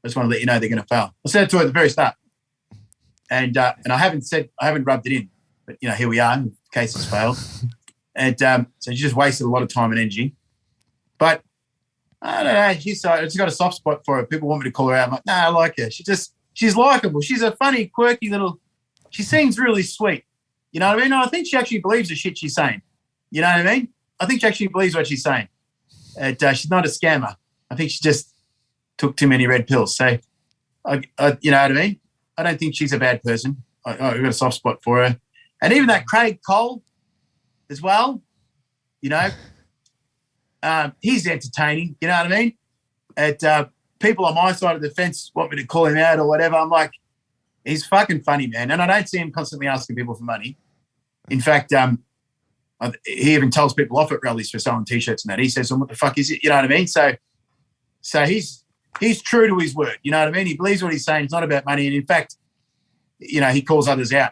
I just want to let you know they're going to fail. I said it to her at the very start. And I haven't rubbed it in, but, you know, here we are, the case has failed. And so she just wasted a lot of time and energy. But I don't know, she's got a soft spot for her. People want me to call her out. I'm like, nah, I like her. She's likable. She's a funny, quirky she seems really sweet. You know what I mean? And I think she actually believes the shit she's saying. You know what I mean? I think she actually believes what she's saying. And she's not a scammer. I think she just took too many red pills. So, you know what I mean? I don't think she's a bad person. I've got a soft spot for her. And even that Craig Cole as well, you know, he's entertaining. You know what I mean? People on my side of the fence want me to call him out or whatever. I'm like, he's fucking funny, man. And I don't see him constantly asking people for money. In fact, he even tells people off at rallies for selling T-shirts and that. He says, well, what the fuck is it? You know what I mean? So he's true to his word. You know what I mean? He believes what he's saying. It's not about money. And in fact, you know, he calls others out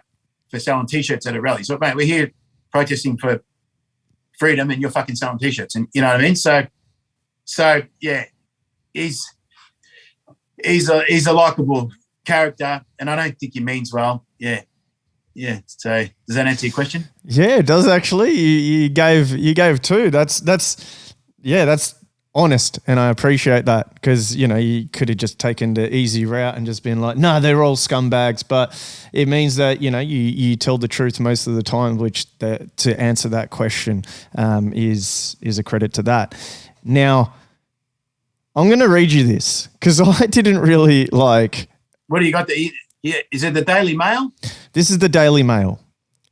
for selling T-shirts at a rally. So, mate, we're here protesting for freedom and you're fucking selling T-shirts. And you know what I mean? So yeah, he's a likable character, and I don't think he means well. Yeah. So does that answer your question? Yeah, it does actually. You gave two. That's honest, and I appreciate that, because you know you could have just taken the easy route and just been like, no, they're all scumbags. But it means that you know you tell the truth most of the time, which to answer that question is a credit to that. Now, I'm going to read you this because I didn't really like. What do you got? Is it the Daily Mail? This is the Daily Mail.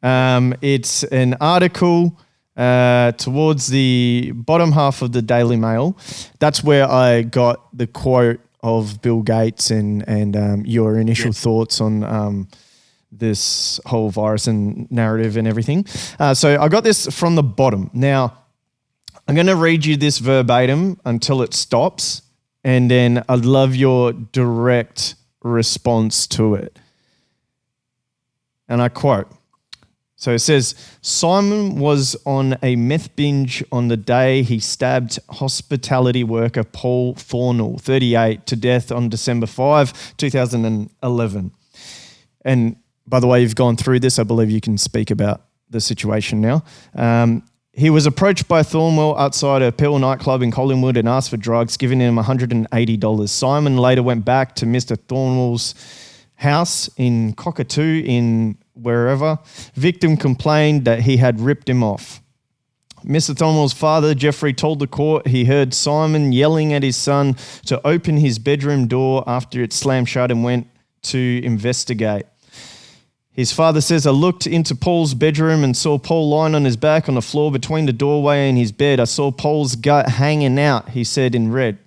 It's an article towards the bottom half of the Daily Mail. That's where I got the quote of Bill Gates and your initial thoughts on this whole virus and narrative and everything. So I got this from the bottom. Now, I'm going to read you this verbatim until it stops, and then I'd love your direct response to it. And I quote, so it says, Simon was on a meth binge on the day he stabbed hospitality worker Paul Thornell, 38, to death on December 5, 2011. And by the way, you've gone through this. I believe you can speak about the situation now. He was approached by Thornwell outside a Peel nightclub in Collingwood and asked for drugs, giving him $180. Simon later went back to Mr. Thornwell's house in Cockatoo in wherever. Victim complained that he had ripped him off. Mr. Thornwell's father, Jeffrey, told the court he heard Simon yelling at his son to open his bedroom door after it slammed shut and went to investigate. His father says, I looked into Paul's bedroom and saw Paul lying on his back on the floor between the doorway and his bed. I saw Paul's gut hanging out, he said in red.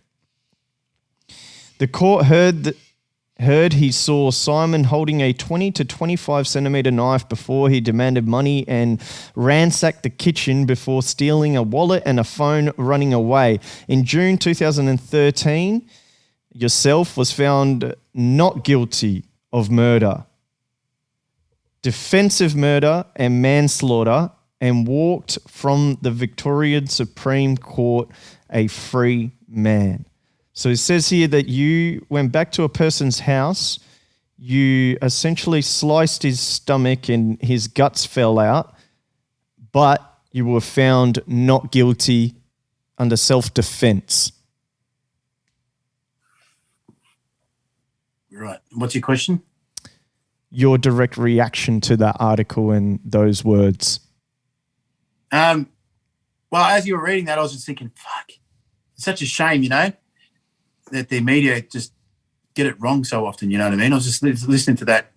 The court heard he saw Simon holding a 20 to 25 centimetre knife before he demanded money and ransacked the kitchen before stealing a wallet and a phone, running away. In June 2013, yourself was found not guilty of murder, defensive murder and manslaughter, and walked from the Victorian Supreme Court a free man. So it says here that you went back to a person's house, you essentially sliced his stomach and his guts fell out, but you were found not guilty under self-defense. Right. What's your question? Your direct reaction to that article and those words. Well, as you were reading that, I was just thinking, fuck, it's such a shame, you know, that the media just get it wrong so often, you know what I mean? I was just listening to that,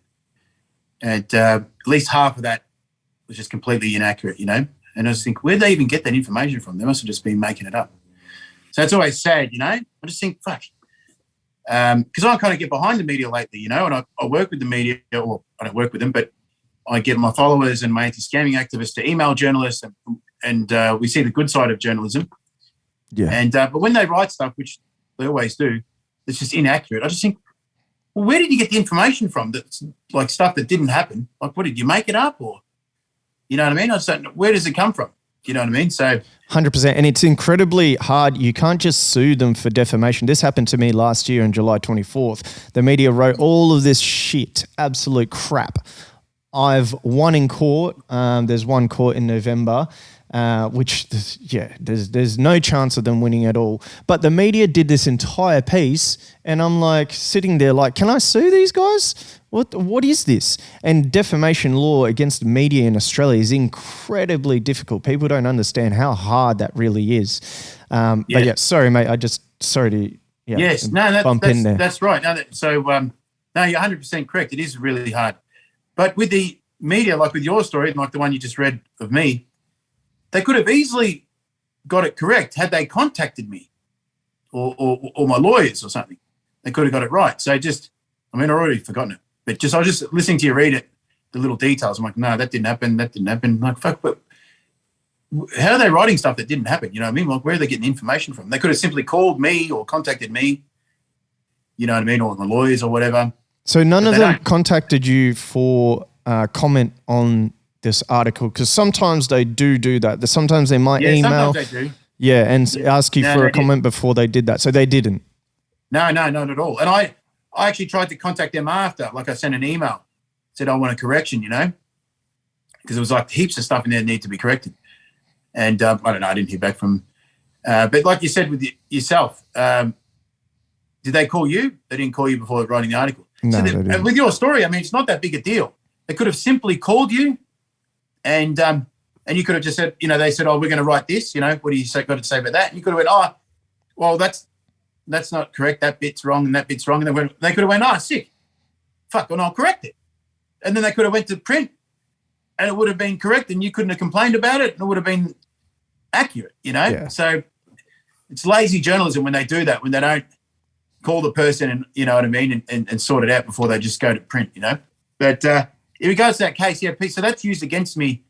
and at least half of that was just completely inaccurate, you know? And I was thinking, where'd they even get that information from? They must have just been making it up. So it's always sad, you know? I just think, fuck. Because I kind of get behind the media lately, you know, and I work with the media, or I don't work with them, but I get my followers and my anti-scamming activists to email journalists, and we see the good side of journalism. Yeah. And but when they write stuff, which they always do, that's just inaccurate. I just think, well, where did you get the information from? That's like stuff that didn't happen. Like, what did you make it up, or you know what I mean? I just don't know, where does it come from? You know what I mean? So 100%. And it's incredibly hard. You can't just sue them for defamation. This happened to me last year on July 24th. The media wrote all of this shit, absolute crap. I've won in court. There's one court in November, which, there's no chance of them winning at all. But the media did this entire piece, and I'm like sitting there like, can I sue these guys? What is this? And defamation law against the media in Australia is incredibly difficult. People don't understand how hard that really is. But yeah, sorry, mate. Bump in there. That's right. No, you're 100% correct. It is really hard. But with the media, like with your story, like the one you just read of me, they could have easily got it correct had they contacted me or my lawyers or something. They could have got it right. So I've already forgotten it. But I was just listening to you read it, the little details. I'm like, no, that didn't happen. That didn't happen. I'm like, fuck, but how are they writing stuff that didn't happen? You know what I mean? Like, where are they getting the information from? They could have simply called me or contacted me, you know what I mean, or my lawyers or whatever. So none of them contacted you for comment on this article? Because sometimes they do that. Sometimes they might email. Sometimes they do. Yeah, and ask you for a comment before they did that. So they didn't? No, not at all. And I actually tried to contact them after. Like, I sent an email, said I want a correction, you know, because there was like heaps of stuff in there that needed to be corrected. And I don't know, I didn't hear back from but like you said with yourself, did they call you? They didn't call you before writing the article. No, so they didn't. With your story, it's not that big a deal. They could have simply called you and you could have just said, you know, they said, oh, we're going to write this, you know, what do you got to say about that? And you could have went, oh, well, that's not correct. That bit's wrong and that bit's wrong. And they could have went, oh, sick. Fuck, and I'll correct it. And then they could have went to print and it would have been correct and you couldn't have complained about it and it would have been accurate, you know? Yeah. So it's lazy journalism when they do that, when they don't call the person and, you know what I mean, and sort it out before they just go to print, you know? But in regards to that case, yeah, Pete, so that's used against me,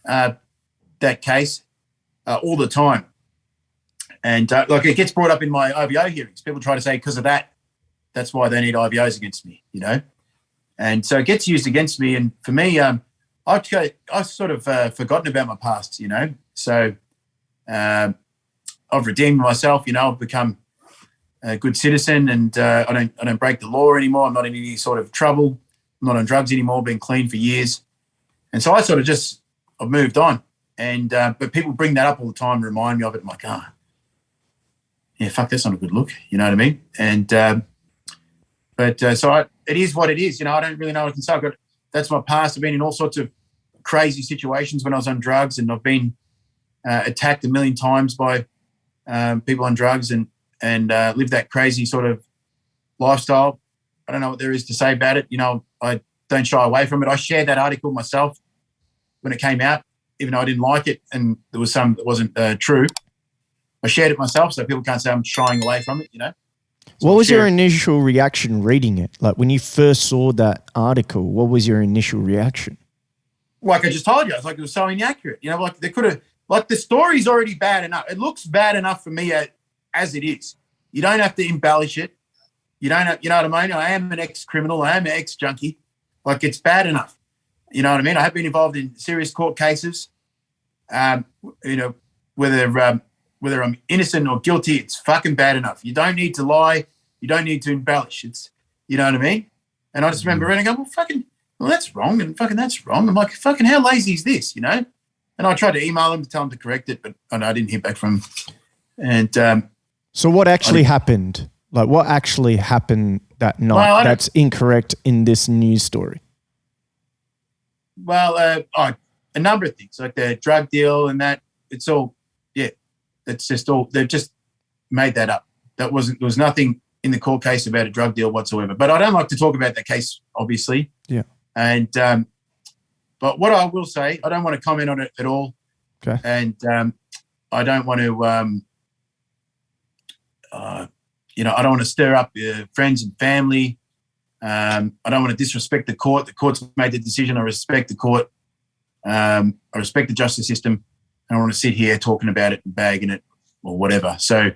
that case, all the time. And like it gets brought up in my IVO hearings. People try to say because of that, that's why they need IVOs against me, you know? And so it gets used against me. And for me, I've sort of forgotten about my past, you know? So I've redeemed myself, you know, I've become a good citizen and I don't break the law anymore. I'm not in any sort of trouble. I'm not on drugs anymore, been clean for years. And so I sort of I've moved on. And but people bring that up all the time and remind me of it. I'm like, yeah, fuck, that's not a good look. You know what I mean? And so it is what it is. You know, I don't really know what I can say. That's my past. I've been in all sorts of crazy situations when I was on drugs, and I've been attacked a million times by people on drugs and lived that crazy sort of lifestyle. I don't know what there is to say about it. You know, I don't shy away from it. I shared that article myself when it came out, even though I didn't like it and there was some that wasn't true. I shared it myself so people can't say I'm shying away from it, you know. So what was your initial reaction reading it? Like when you first saw that article, what was your initial reaction? Like I just told you, I was like, it was so inaccurate. You know, like they could have, like the story's already bad enough. It looks bad enough for me as it is. You don't have to embellish it. You don't have, you know what I mean? I am an ex-criminal. I am an ex-junkie. Like it's bad enough. You know what I mean? I have been involved in serious court cases. You know, whether I'm innocent or guilty, it's fucking bad enough. You don't need to lie. You don't need to embellish. It's, you know what I mean? And I just remember reading, well, that's wrong, and fucking that's wrong. I'm like, fucking how lazy is this, you know? And I tried to email them to tell them to correct it, but I didn't hear back from them. And so what actually happened? Like what actually happened that night that's incorrect in this news story? Well, a number of things, like the drug deal and that. It's all, yeah, it's just all, they've just made that up. There was nothing in the court case about a drug deal whatsoever. But I don't like to talk about that case, obviously. Yeah. And, but what I will say, I don't want to comment on it at all. Okay. And I don't want to, you know, I don't want to stir up friends and family. I don't want to disrespect the court. The court's made the decision. I respect the court. I respect the justice system. I don't want to sit here talking about it and bagging it or whatever. So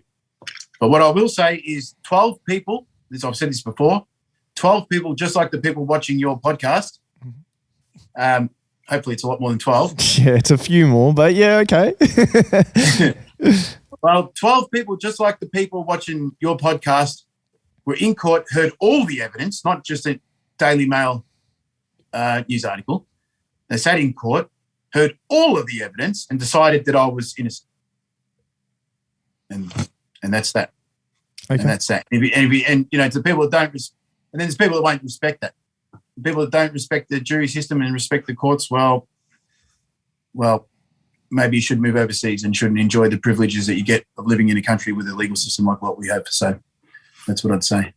But what I will say is 12 people, I've said this before, 12 people, just like the people watching your podcast. Hopefully it's a lot more than 12. Yeah, it's a few more, but yeah, okay. Well, 12 people, just like the people watching your podcast, were in court, heard all the evidence, not just a Daily Mail news article. They sat in court, heard all of the evidence, and decided that I was innocent. And that's that. Okay. And that's that. And you know, to people that don't, and then there's people that won't respect that. People that don't respect the jury system and respect the courts, well, maybe you should move overseas and shouldn't enjoy the privileges that you get of living in a country with a legal system like what we have. So that's what I'd say.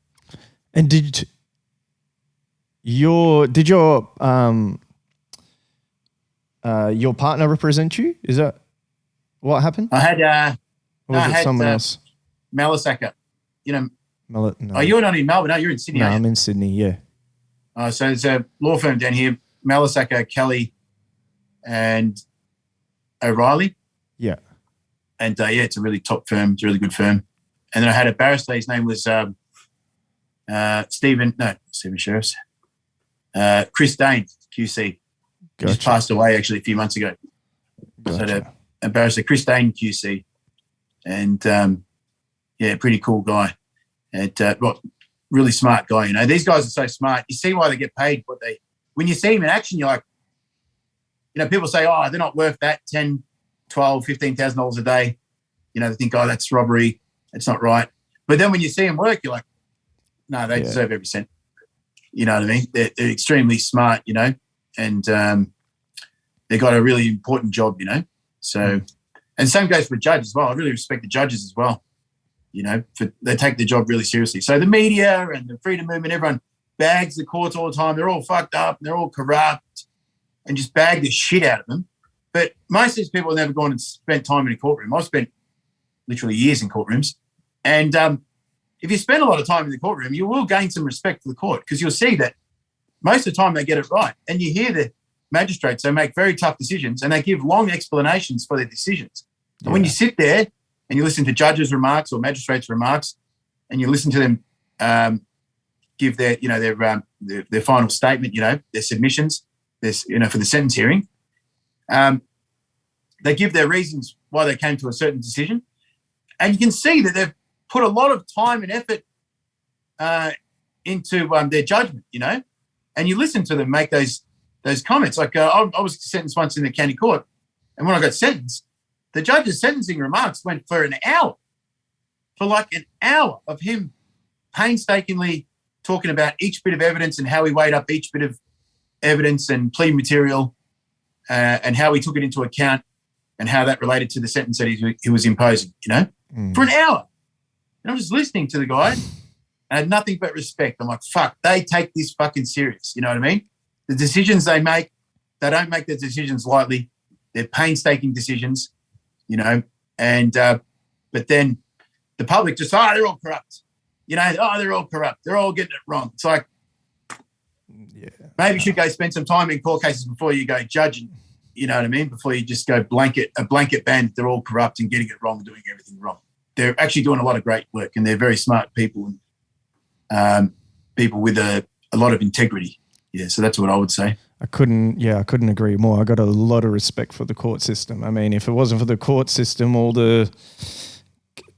And did your partner represent you? Is that what happened? I had or was it someone else? Malasaka. You know, No. Oh, you're not in Melbourne. No, you're in Sydney. No, I'm in Sydney. Yeah. So there's a law firm down here, Malasaka, Kelly, and O'Reilly. Yeah. And yeah, it's a really top firm. It's a really good firm. And then I had a barrister. His name was Stephen Sheriffs. Chris Dane, QC. Gotcha. Just passed away actually a few months ago. Gotcha. So a barrister, Chris Dane, QC. And yeah, pretty cool guy. And really smart guy. You know, these guys are so smart. You see why they get paid what they. When you see them in action, you're like, you know, people say, oh, they're not worth that $10,000, $12,000, $15,000 a day. You know, they think, oh, that's robbery. That's not right. But then when you see them work, you're like, no, they deserve every cent. You know what I mean? They're extremely smart, you know, and they've got a really important job, you know. So, and same goes for judges as well. I really respect the judges as well. You know, they take their job really seriously. So the media and the freedom movement, everyone bags the courts all the time. They're all fucked up. They're all corrupt and just bag the shit out of them. But most of these people have never gone and spent time in a courtroom. I've spent literally years in courtrooms. And if you spend a lot of time in the courtroom, you will gain some respect for the court because you'll see that most of the time they get it right. And you hear the magistrates, they make very tough decisions and they give long explanations for their decisions. Yeah. And when you sit there and you listen to judges' remarks or magistrates' remarks and you listen to them give their, you know, their final statement, you know, their submissions, you know, for the sentence hearing, they give their reasons why they came to a certain decision. And you can see that they've put a lot of time and effort into their judgment, you know, and you listen to them make those comments. Like I was sentenced once in the county court, and when I got sentenced, the judge's sentencing remarks went for an hour, of him painstakingly talking about each bit of evidence and how he weighed up each bit of evidence and plea material and how he took it into account and how that related to the sentence that he was imposing, you know, for an hour. And I'm just listening to the guy and I had nothing but respect. I'm like, fuck, they take this fucking serious. You know what I mean? The decisions they make, they don't make the decisions lightly. They're painstaking decisions, you know, and but then the public just, they're all corrupt. You know, they're all corrupt. They're all getting it wrong. It's like, maybe you should go spend some time in court cases before you go judging, you know what I mean? Before you just go a blanket ban that they're all corrupt and getting it wrong and doing everything wrong. They're actually doing a lot of great work and they're very smart people and people with a lot of integrity. Yeah, so that's what I would say. I couldn't agree more. I got a lot of respect for the court system. I mean, if it wasn't for the court system, all the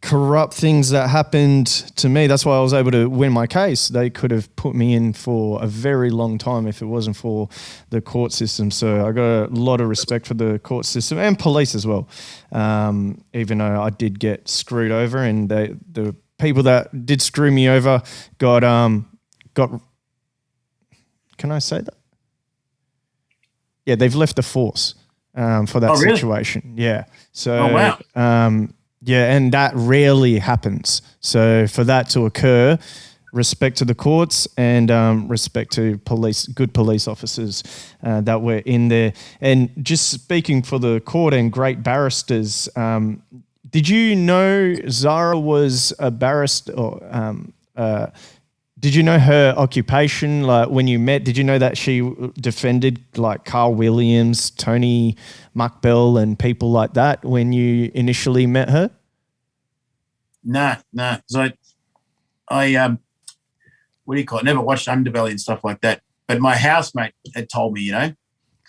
corrupt things that happened to me, that's why I was able to win my case. They could have put me in for a very long time if it wasn't for the court system. So I got a lot of respect for the court system and police as well. Even though I did get screwed over and the people that did screw me over got can I say that? Yeah, they've left the force for that situation. Yeah. So, yeah, and that rarely happens. So for that to occur, respect to the courts and respect to good police officers that were in there. And just speaking for the court and great barristers, did you know Zahra was a barrister? Or, did you know her occupation? Like when you met, did you know that she defended like Carl Williams, Tony Mokbel and people like that when you initially met her? Nah. Because what do you call it? Never watched Underbelly and stuff like that. But my housemate had told me, 'cause I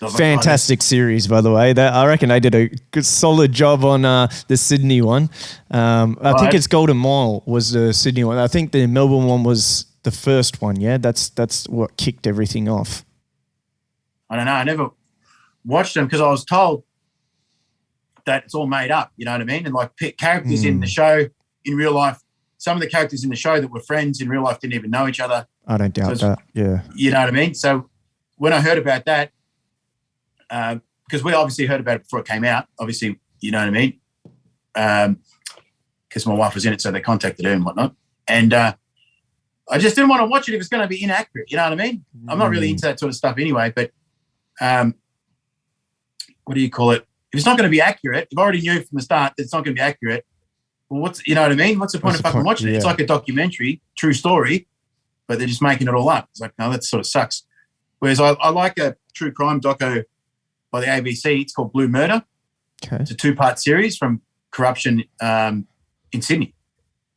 was like, Fantastic series, by the way. I reckon they did a good, solid job on the Sydney one. I think it's Golden Mile was the Sydney one. I think the Melbourne one was the first one. Yeah, that's what kicked everything off. I don't know. I never watched them because I was told that it's all made up. You know what I mean? And like characters in the show in real life. Some of the characters in the show that were friends in real life didn't even know each other. I don't doubt that. Yeah. You know what I mean? So when I heard about that, because we obviously heard about it before it came out, obviously, you know what I mean? Because my wife was in it, so they contacted her and whatnot. And I just didn't want to watch it if it's going to be inaccurate. You know what I mean? I'm not really into that sort of stuff anyway, but what do you call it? If it's not going to be accurate, if I already knew from the start that it's not going to be accurate, well, you know what I mean? What's the point of fucking watching it? It's like a documentary, true story, but they're just making it all up. It's like, no, that sort of sucks. Whereas I like a true crime doco by the ABC. It's called Blue Murder. Okay. It's a 2-part series from corruption in Sydney.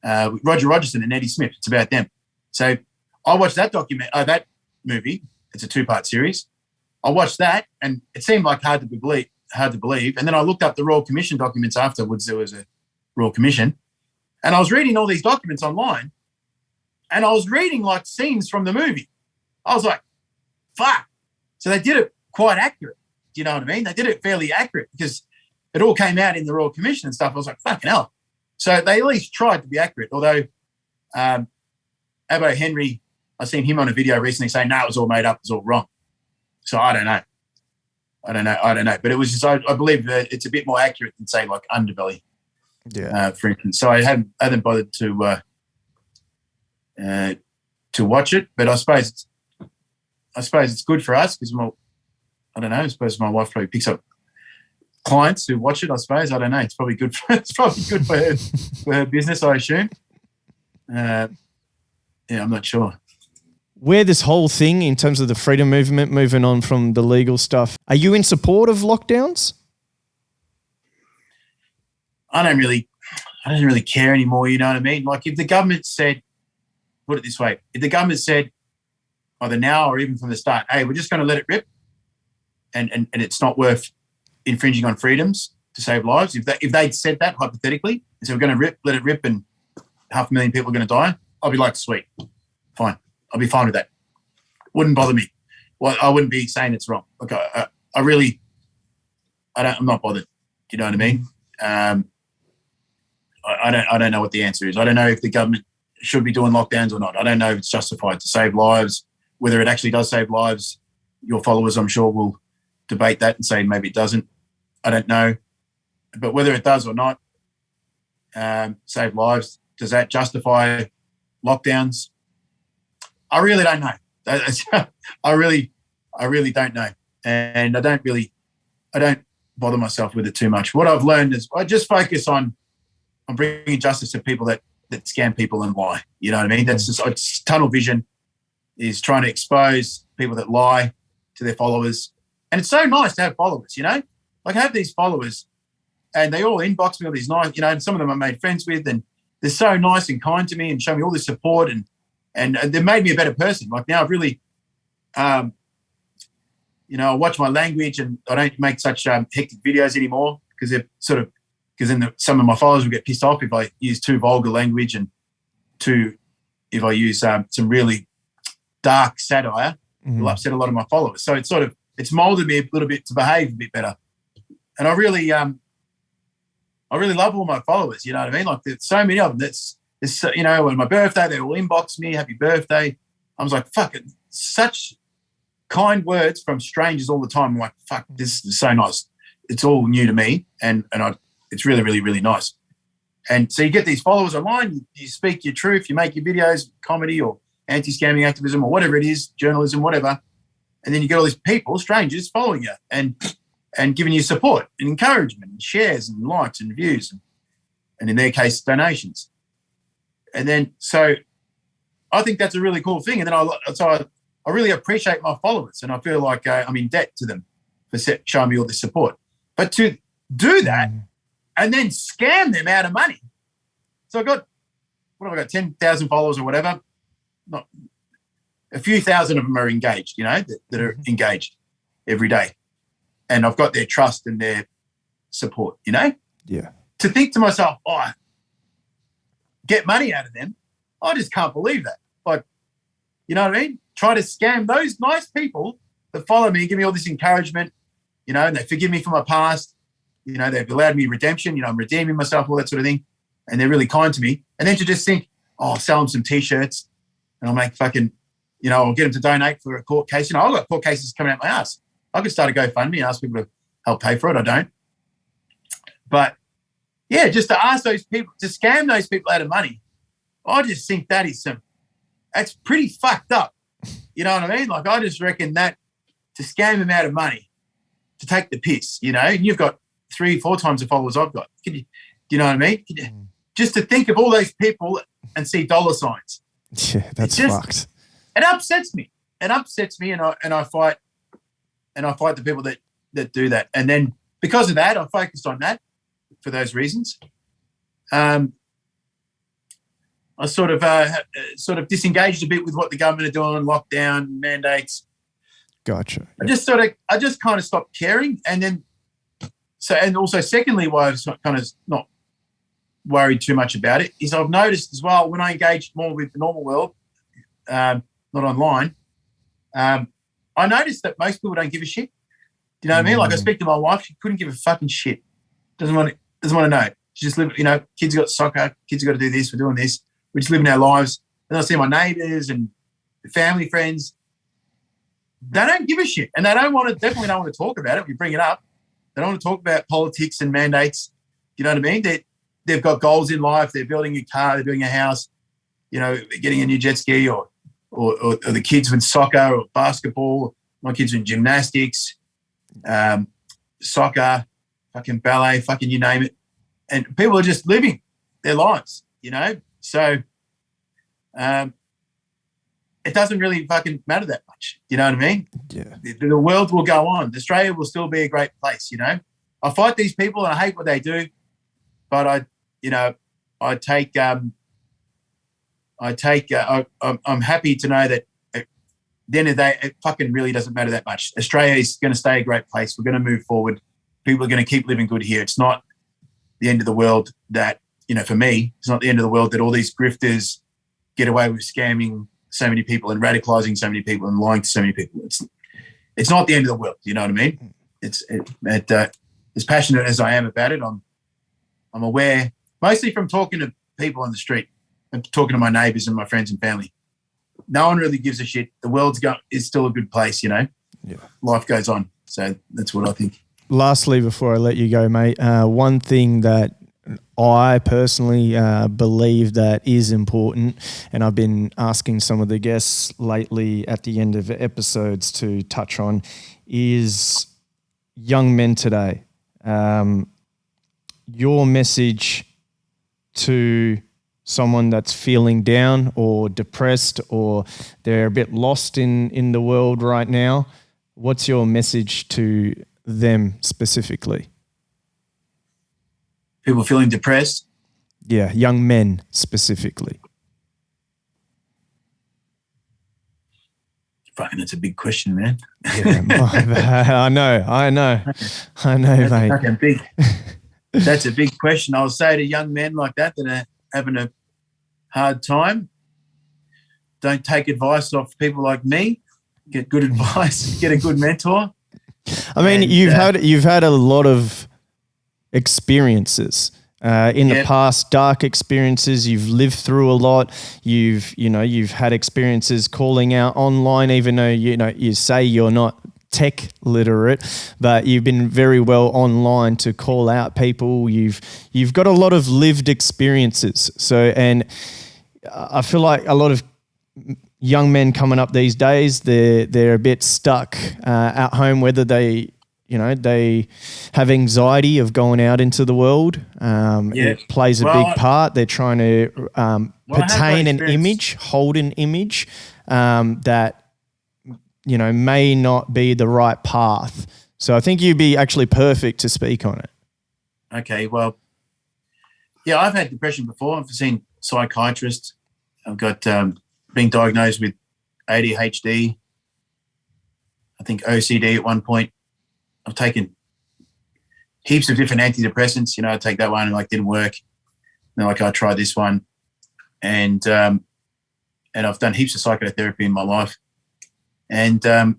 Roger Rogerson and Eddie Smith. It's about them. So I watched that that movie. It's a 2-part series. I watched that, and it seemed like hard to believe. And then I looked up the Royal Commission documents afterwards. There was a Royal Commission, and I was reading all these documents online, and I was reading like scenes from the movie. I was like, fuck. So they did it quite accurate. Do you know what I mean? They did it fairly accurate because it all came out in the Royal Commission and stuff. I was like, fucking hell. So they at least tried to be accurate, although Abbo Henry, I seen him on a video recently saying, no, it was all made up, it was all wrong. So I don't know. But it was just, I believe that it's a bit more accurate than, say, like Underbelly, for instance. So I hadn't bothered to watch it, but I suppose it's good for us because, I don't know, I suppose my wife probably picks up clients who watch it, I suppose. I don't know. It's probably good for her business, I assume. I'm not sure. Where this whole thing in terms of the freedom movement, moving on from the legal stuff, are you in support of lockdowns? I don't really care anymore, you know what I mean? Like if the government said, put it this way, if the government said either now or even from the start, hey, we're just going to let it rip and it's not worth infringing on freedoms to save lives, if they'd said that hypothetically, and so we're going to let it rip and 500,000 people are going to die, I'll be like, sweet, fine. I'll be fine with that. Wouldn't bother me. Well, I wouldn't be saying it's wrong. Like I'm not bothered. Do you know what I mean? I don't know what the answer is. I don't know if the government should be doing lockdowns or not. I don't know if it's justified to save lives, whether it actually does save lives. Your followers, I'm sure, will debate that and say maybe it doesn't. I don't know. But whether it does or not, save lives, does that justify lockdowns? I really don't know. I really don't know. And I don't bother myself with it too much. What I've learned is I just focus on bringing justice to people that scam people and lie. You know what I mean? That's just it's tunnel vision, is trying to expose people that lie to their followers. And it's so nice to have followers, you know? Like I have these followers and they all inbox me all these nice, you know, and some of them I made friends with and they're so nice and kind to me and show me all this support and they've made me a better person. Like now I've really, I watch my language and I don't make such hectic videos anymore because then some of my followers will get pissed off if I use too vulgar language and if I use some really dark satire, will upset a lot of my followers. So it's molded me a little bit to behave a bit better. And I really love all my followers. You know what I mean? Like there's so many of them. On my birthday, they all inbox me, happy birthday. I was like, fuck it. Such kind words from strangers all the time. I'm like, fuck, this is so nice. It's all new to me. And it's really, really, really nice. And so you get these followers online, you speak your truth, you make your videos, comedy or anti-scamming activism or whatever it is, journalism, whatever. And then you get all these people, strangers, following you and giving you support and encouragement and shares and likes and views and in their case, donations. And then, so I think that's a really cool thing. And then I really appreciate my followers and I feel like I'm in debt to them for showing me all this support. But to do that and then scam them out of money. It's So what have I got? 10,000 followers or whatever. Not a few thousand of them are engaged, that are engaged every day. And I've got their trust and their support, Yeah. To think to myself, get money out of them, I just can't believe that. Like, you know what I mean? Try to scam those nice people that follow me, give me all this encouragement, and they forgive me for my past. They've allowed me redemption. I'm redeeming myself, all that sort of thing. And they're really kind to me. And then to just think, I'll sell them some T-shirts and I'll make fucking, I'll get them to donate for a court case. I've got court cases coming out my ass. I could start a GoFundMe and ask people to help pay for it. I don't. But, yeah, just to ask those people, to scam those people out of money, I just think that's pretty fucked up. You know what I mean? Like, I just reckon that to scam them out of money, to take the piss, and you've got 3-4 times the followers I've got. Do you know what I mean? Just to think of all those people and see dollar signs. Yeah, that's fucked. It upsets me. And I fight the people that do that. And then because of that, I focused on that for those reasons. I sort of disengaged a bit with what the government are doing, lockdown, mandates. Gotcha. Yeah. I just kind of stopped caring. And then, and also secondly, why I was kind of not worried too much about it is I've noticed as well when I engage more with the normal world, not online, I noticed that most people don't give a shit. Do you know what I mean? Like I speak to my wife, she couldn't give a fucking shit. Doesn't want to know. She just live, kids got soccer, kids got to do this, we're doing this. We're just living our lives. And I see my neighbours and family, friends. They don't give a shit. And definitely don't want to talk about it. We bring it up. They don't want to talk about politics and mandates. You know what I mean? They've got goals in life. They're building a car. They're building a house. Getting a new jet ski, or the kids with soccer or basketball. My kids in gymnastics, soccer, fucking ballet, fucking you name it. And people are just living their lives. So it doesn't really fucking matter that much. You know what I mean? Yeah. The world will go on. Australia will still be a great place. I fight these people and I hate what they do, but I'm happy to know that at the end of the day, it fucking really doesn't matter that much. Australia is going to stay a great place. We're going to move forward. People are going to keep living good here. It's not the end of the world that, for me, it's not the end of the world that all these grifters get away with scamming so many people and radicalizing so many people and lying to so many people. It's not the end of the world. You know what I mean? As passionate as I am about it, I'm aware, mostly from talking to people on the street and talking to my neighbours and my friends and family. No one really gives a shit. The world is still a good place, Yeah. Life goes on. So that's what I think. Lastly, before I let you go, mate, one thing that I personally believe that is important, and I've been asking some of the guests lately at the end of episodes to touch on, is young men today. Your message to someone that's feeling down or depressed or they're a bit lost in the world right now, what's your message to them specifically? People feeling depressed? Yeah, young men specifically. Fucking, that's a big question, man. Yeah, I know, mate. That's a big question. I'll say to young men like that are having a hard time, don't take advice off people like me. Get good advice. Get a good mentor. I mean, you've had a lot of experiences in the past, dark experiences. You've lived through a lot. You've had experiences calling out online, even though you say you're not tech literate, but you've been very well online to call out people. You've got a lot of lived experiences. So, and I feel like a lot of young men coming up these days, they're a bit stuck at home, whether they have anxiety of going out into the world. It plays a big part. They're trying to pertain an image, hold an image that may not be the right path. So I think you'd be actually perfect to speak on it. Okay, well, Yeah, I've had depression before. I've seen psychiatrists. I've got being diagnosed with ADHD, I think OCD at one point. I've taken heaps of different antidepressants. I take that one and didn't work. And I tried this one, and I've done heaps of psychotherapy in my life, and I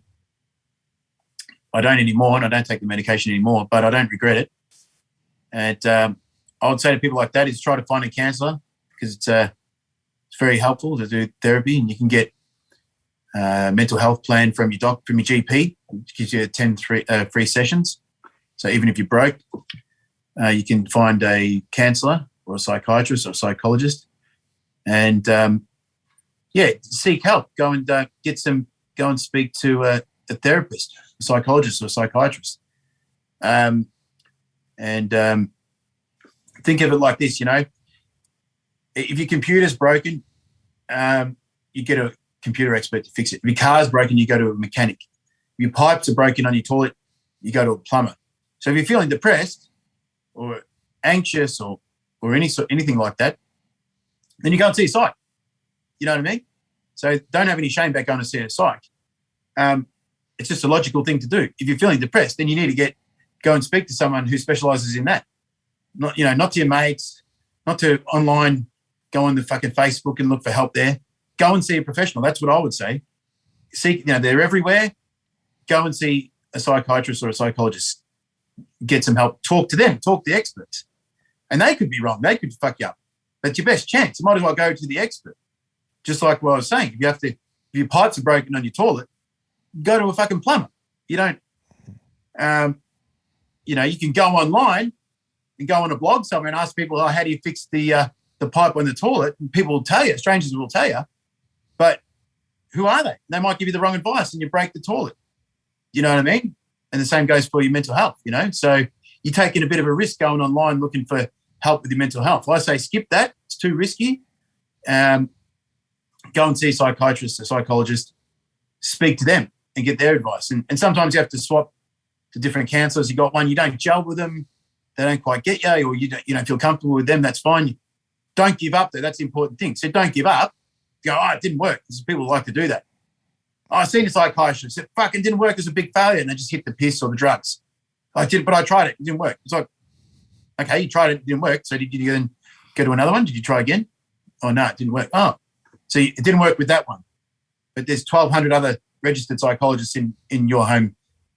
don't anymore, and I don't take the medication anymore, but I don't regret it. And I would say to people like that is try to find a counsellor, because it's very helpful to do therapy, and you can get a mental health plan from your GP, which gives you 10 free sessions. So even if you're broke, you can find a counsellor or a psychiatrist or a psychologist, and seek help. Go and go and speak to a therapist, a psychologist or a psychiatrist, and think of it like this. If your computer's broken, you get a computer expert to fix it. If your car's broken, you go to a mechanic. If your pipes are broken on your toilet, you go to a plumber. So if you're feeling depressed or anxious or anything like that, then you go and see a psych. You know what I mean? So don't have any shame about going to see a psych. It's just a logical thing to do. If you're feeling depressed, then you need to go and speak to someone who specialises in that. Not to your mates, not to online, go on the fucking Facebook and look for help there. Go and see a professional. That's what I would say. They're everywhere. Go and see a psychiatrist or a psychologist. Get some help. Talk to them. Talk to the experts. And they could be wrong. They could fuck you up. But your best chance, you might as well go to the expert. Just like what I was saying. If your pipes are broken on your toilet, go to a fucking plumber. You don't, you can go online and go on a blog somewhere and ask people, how do you fix the pipe on the toilet? And people will tell you, strangers will tell you, but who are they? They might give you the wrong advice and you break the toilet. You know what I mean? And the same goes for your mental health, So you're taking a bit of a risk going online looking for help with your mental health. I say skip that. It's too risky. Go and see a psychiatrist, a psychologist, speak to them and get their advice. And sometimes you have to swap to different counsellors. You got one, you don't gel with them, they don't quite get you, or you don't feel comfortable with them, that's fine. Don't give up, though. That's the important thing. So don't give up. Go, it didn't work. Because people like to do that. I've seen a psychiatrist. It fucking didn't work. It was a big failure. And they just hit the piss or the drugs. But I tried it. It didn't work. It's like, okay, you tried it. It didn't work. So did you then go to another one? Did you try again? Oh, no, it didn't work. Oh, so it didn't work with that one. But there's 1,200 other registered psychologists in your home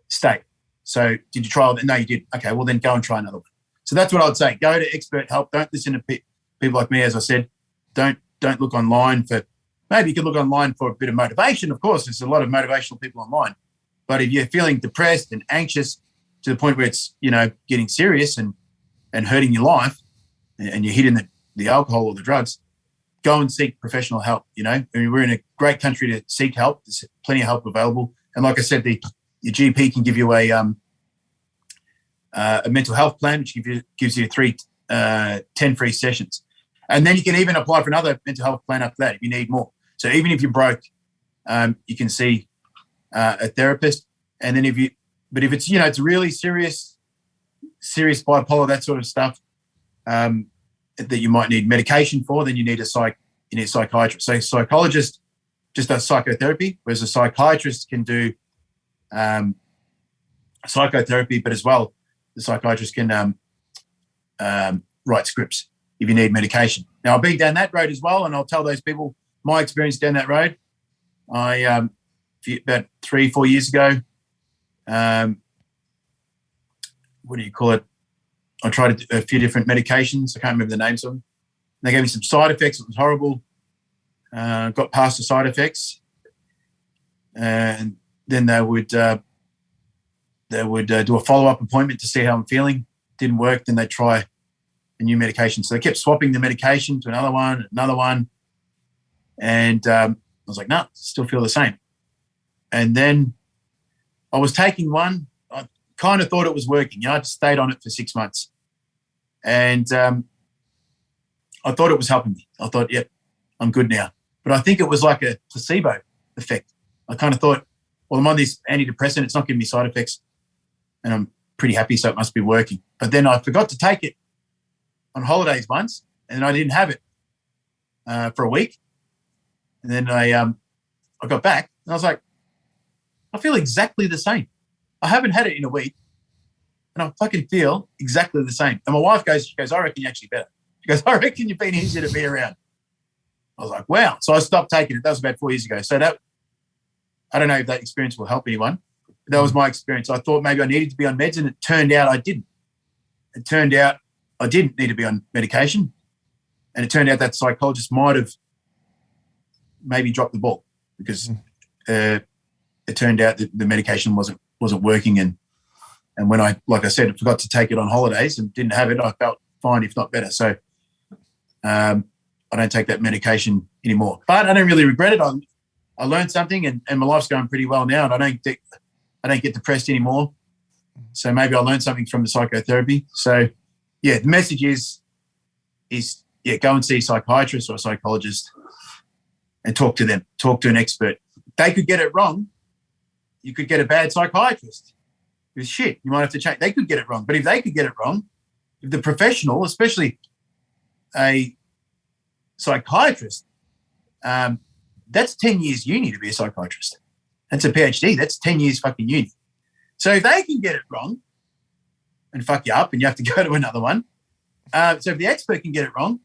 state. So did you try it? No, you did. Okay, well, then go and try another one. So that's what I would say. Go to expert help. Don't listen to people like me, as I said. Don't look online for – maybe you can look online for a bit of motivation. Of course, there's a lot of motivational people online. But if you're feeling depressed and anxious to the point where it's, getting serious and hurting your life and you're hitting the alcohol or the drugs, go and seek professional help, I mean, we're in a great country to seek help. There's plenty of help available. And like I said, your GP can give you a mental health plan, which gives you 10 free sessions. And then you can even apply for another mental health plan after that if you need more. So even if you're broke, you can see a therapist. And then if it's, it's really serious bipolar, that sort of stuff, that you might need medication for, then you need a psychiatrist. So a psychologist just does psychotherapy, whereas a psychiatrist can do psychotherapy, but as well, the psychiatrist can write scripts if you need medication. Now, I've been down that road as well, and I'll tell those people my experience down that road. I about 3-4 years ago, what do you call it? I tried a few different medications. I can't remember the names of them. They gave me some side effects. It was horrible. Got past the side effects, and then they would do a follow-up appointment to see how I'm feeling. Didn't work. Then they try a new medication. So they kept swapping the medication to another one, and I was like, no, still feel the same. And then I was taking one. I kind of thought it was working. I just stayed on it for 6 months, and I thought it was helping me. I thought, yep, I'm good now. But I think it was like a placebo effect. I kind of thought, well, I'm on this antidepressant. It's not giving me side effects, and I'm pretty happy, so it must be working. But then I forgot to take it on holidays once, and I didn't have it for a week. And then I got back, and I was like, I feel exactly the same. I haven't had it in a week, and I fucking feel exactly the same. And my wife goes, I reckon you're actually better. She goes, I reckon you've been easier to be around. I was like, wow. So I stopped taking it. That was about 4 years ago. So I don't know if that experience will help anyone. But that was my experience. I thought maybe I needed to be on meds, and it turned out I didn't. It turned out I didn't need to be on medication, and it turned out that psychologist might have maybe dropped the ball because it turned out that the medication wasn't working, and when I, like I said, forgot to take it on holidays and didn't have it, I felt fine, if not better. So I don't take that medication anymore, but I don't really regret it. I learned something, and my life's going pretty well now, and I don't get depressed anymore. So maybe I learned something from the psychotherapy. So yeah, the message is go and see a psychiatrist or a psychologist and talk to them. Talk to an expert. They could get it wrong. You could get a bad psychiatrist. Because shit, you might have to change. They could get it wrong. But if they could get it wrong, if the professional, especially a psychiatrist, that's 10 years uni to be a psychiatrist. That's a PhD. That's 10 years fucking uni. So if they can get it wrong and fuck you up and you have to go to another one, so if the expert can get it wrong,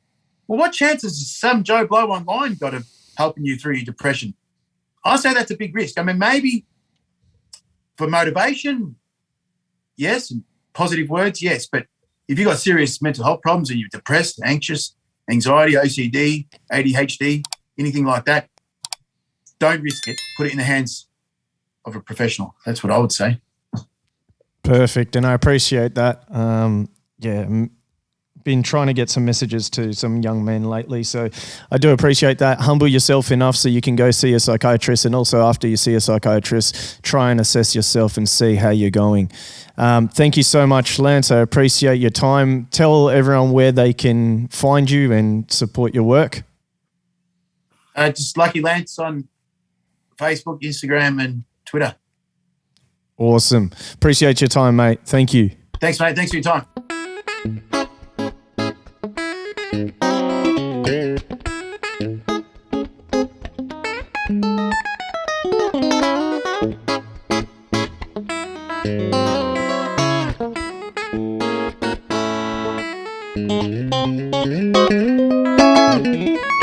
well, what chances has some Joe Blow online got of helping you through your depression? I say that's a big risk. I mean, maybe for motivation, yes, and positive words, yes, but if you've got serious mental health problems and you're depressed, anxious, anxiety, OCD, ADHD, anything like that, don't risk it. Put it in the hands of a professional. That's what I would say. Perfect. And I appreciate that. Been trying to get some messages to some young men lately. So I do appreciate that. Humble yourself enough so you can go see a psychiatrist, and also after you see a psychiatrist, try and assess yourself and see how you're going. Thank you so much, Lance. I appreciate your time. Tell everyone where they can find you and support your work. Just Lucky Lance on Facebook, Instagram and Twitter. Awesome. Appreciate your time, mate. Thank you. Thanks, mate. Thanks for your time. Thank you.